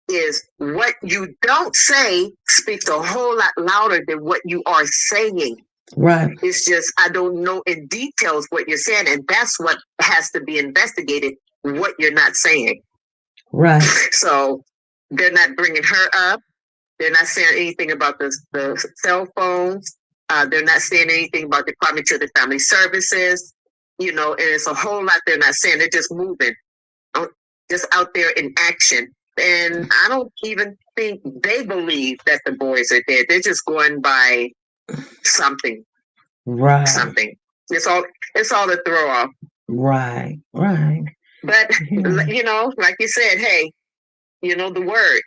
is what you don't say speaks a whole lot louder than what you are saying. Right. It's just I don't know in details what you're saying, and that's what has to be investigated. What you're not saying. Right. So they're not bringing her up. They're not saying anything about the cell phones. They're not saying anything about Department of the Family Services. And it's a whole lot they're not saying. They're just moving, just out there in action. And I don't even think they believe that the boys are dead. They're just going by something. Right. Something. It's all a throw off. Right. Right. But, like you said, hey, the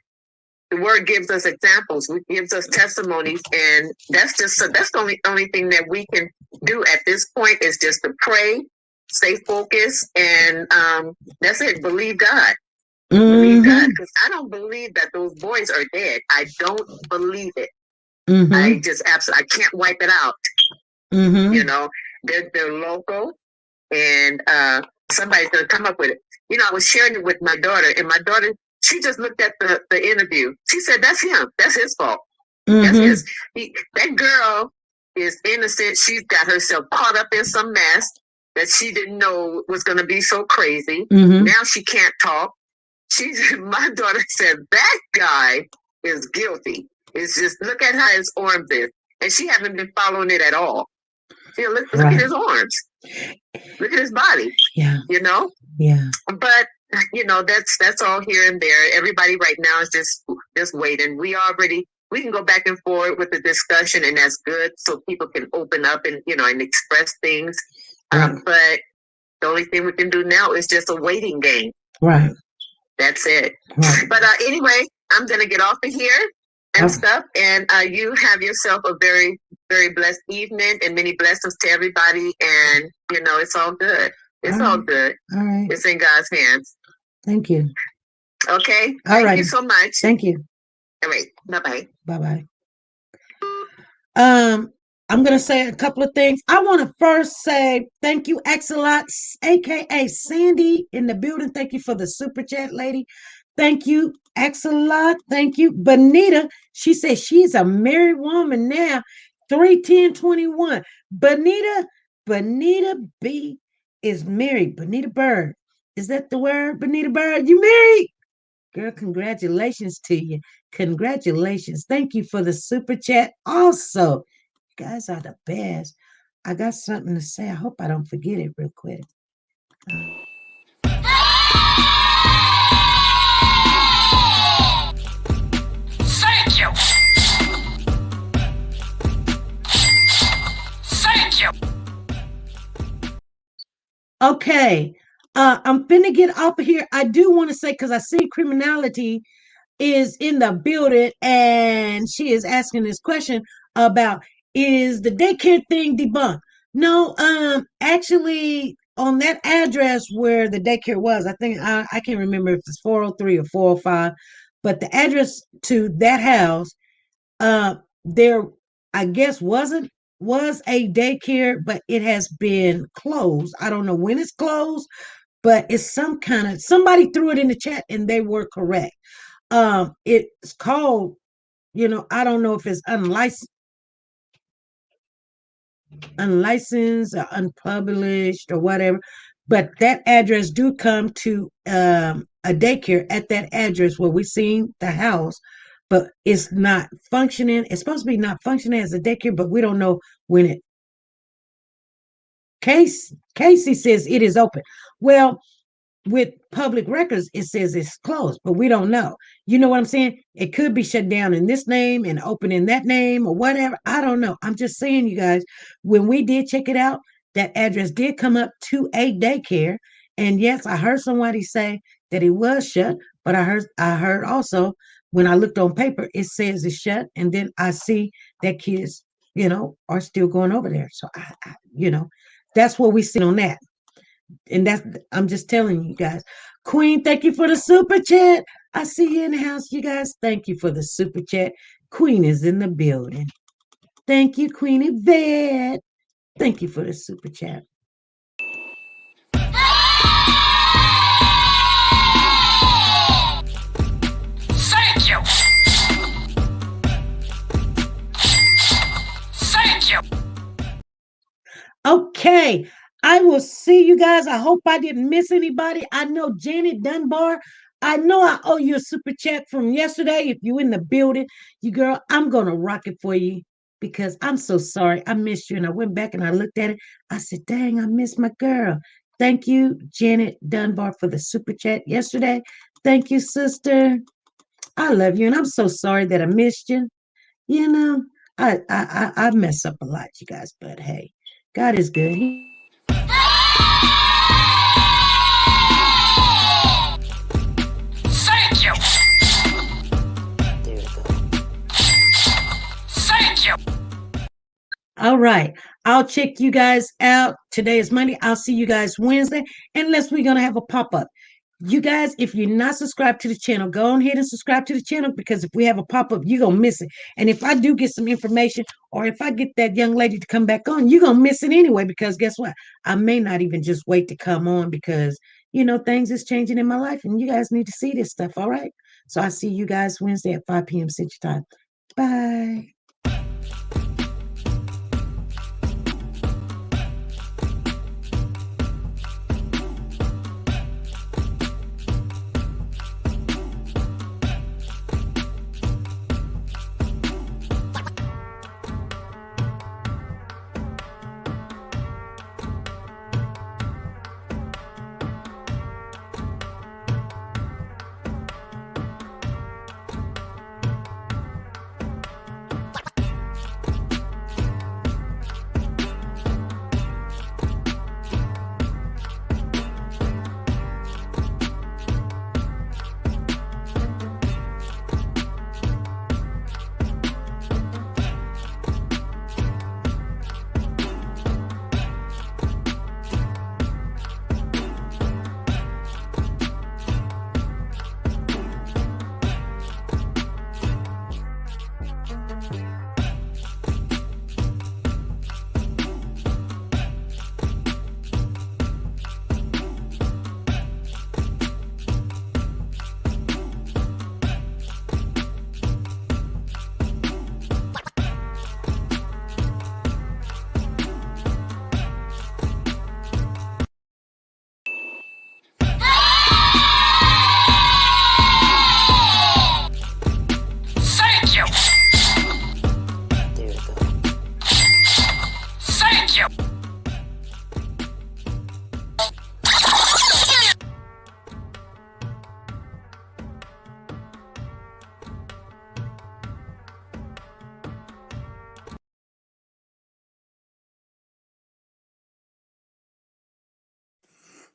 word gives us examples. It gives us testimonies. And that's the only thing that we can do at this point is just to pray, stay focused. And that's it. Believe God. Believe God. Because I don't believe that those boys are dead. I don't believe it. I just absolutely, I can't wipe it out. They're local. And somebody's going to come up with it. I was sharing it with my daughter, and my daughter, she just looked at the interview. She said, "That's him. That's his fault. That's his." That girl is innocent. She's got herself caught up in some mess that she didn't know was going to be so crazy. Now she can't talk. My daughter said, "That guy is guilty. It's just, look at how his arms is." And she hasn't been following it at all. Look at his arms. Look at his body. Yeah. Yeah. But that's all here and there. Everybody right now is just waiting. We can go back and forth with the discussion, and that's good, so people can open up and and express things. But the only thing we can do now is just a waiting game. Right. That's it. Right. But anyway, I'm gonna get off of here and stuff. And you have yourself a very, very blessed evening and many blessings to everybody. And, it's all good. It's all good. All right. It's in God's hands. Thank you. Okay. Thank you so much. Thank you. All right. Bye-bye. Bye-bye. I'm going to say a couple of things. I want to first say thank you, Axelot, a.k.a. Sandy in the building. Thank you for the super chat, lady. Thank you, Axelot. Thank you. Bonita, she says she's a married woman now. 3/10/21. Bonita B is married. Bonita Bird. Is that the word, Bonita Bird? You married? Girl, congratulations to you. Congratulations. Thank you for the super chat. Also, you guys are the best. I got something to say. I hope I don't forget it real quick. Okay. I'm finna get up here. I do want to say, because I see criminality is in the building and she is asking this question about, is the daycare thing debunked? No, actually on that address where the daycare was, I think I can't remember if it's 403 or 405, but the address to that house, there, I guess, was a daycare, but it has been closed. I don't know when it's closed, but it's some kind of, somebody threw it in the chat and they were correct. It's called, I don't know if it's unlicensed or unpublished or whatever, but that address do come to a daycare at that address where we seen the house, but it's not functioning. It's supposed to be not functioning as a daycare, but we don't know when it. Casey says it is open. Well, with public records, it says it's closed, but we don't know. You know what I'm saying? It could be shut down in this name and open in that name or whatever. I don't know. I'm just saying, you guys, when we did check it out, that address did come up to a daycare. And yes, I heard somebody say that it was shut, but I heard also when I looked on paper, it says it's shut. And then I see that kids, are still going over there. So that's what we see on that. And I'm just telling you guys. Queen, thank you for the super chat. I see you in the house, you guys. Thank you for the super chat. Queen is in the building. Thank you, Queen Yvette. Thank you for the super chat. Thank you. Thank you. Okay. I will see you guys. I hope I didn't miss anybody. I know Janet Dunbar. I know I owe you a super chat from yesterday. If you in the building, you girl, I'm gonna rock it for you because I'm so sorry. I missed you. And I went back and I looked at it. I said, dang, I missed my girl. Thank you, Janet Dunbar, for the super chat yesterday. Thank you, sister. I love you. And I'm so sorry that I missed you. You know, I mess up a lot, you guys, but hey, God is good. Thank you. There we go. Thank you. All right. I'll check you guys out. Today is Monday. I'll see you guys Wednesday, unless we're going to have a pop up. You guys, if you're not subscribed to the channel, go on ahead and subscribe to the channel because if we have a pop up, you're going to miss it. And if I do get some information or if I get that young lady to come back on, you're going to miss it anyway because guess what? I may not even just wait to come on because, things is changing in my life and you guys need to see this stuff. All right. So I see you guys Wednesday at 5 p.m. Central Time. Bye.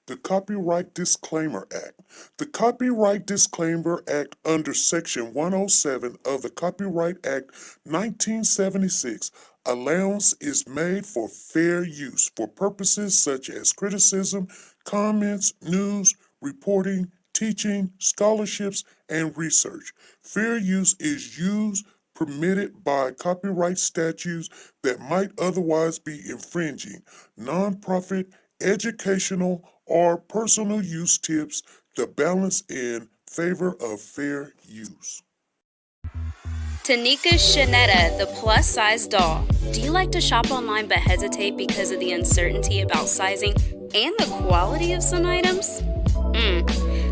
The Copyright Disclaimer Act. The Copyright Disclaimer Act under Section 107 of the Copyright Act 1976, allowance is made for fair use for purposes such as criticism, comments, news, reporting, teaching, scholarships, and research. Fair use is used permitted by copyright statutes that might otherwise be infringing. Nonprofit, educational, or personal use tips the balance in favor of fair use. TeNika Shenette, the plus-size doll. Do you like to shop online but hesitate because of the uncertainty about sizing and the quality of some items?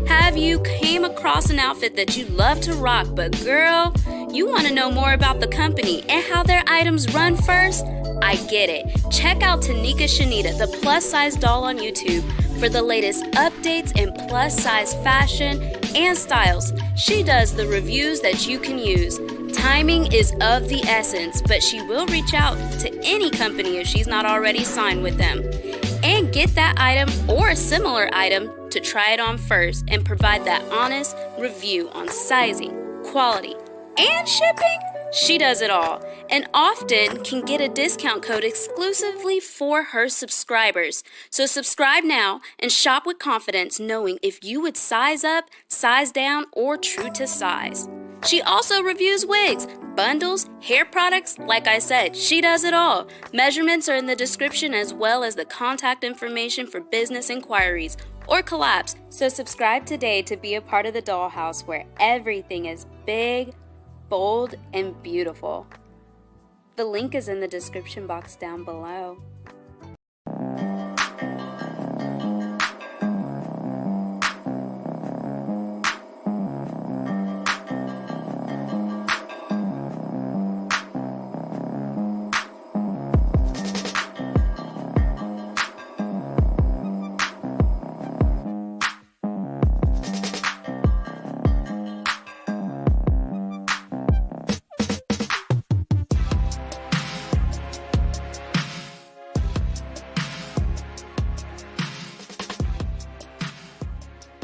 Have you came across an outfit that you love to rock, but girl, you want to know more about the company and how their items run first? I get it. Check out TeNika Shenette, the plus-size doll on YouTube for the latest updates in plus-size fashion and styles. She does the reviews that you can use. Timing is of the essence, but she will reach out to any company if she's not already signed with them. And get that item or a similar item to try it on first and provide that honest review on sizing, quality, and shipping. She does it all and often can get a discount code exclusively for her subscribers. So subscribe now and shop with confidence, knowing if you would size up, size down, or true to size. She also reviews wigs, bundles, hair products. Like I said, she does it all. Measurements are in the description as well as the contact information for business inquiries or collabs. So subscribe today to be a part of the dollhouse where everything is big, bold, and beautiful. The link is in the description box down below.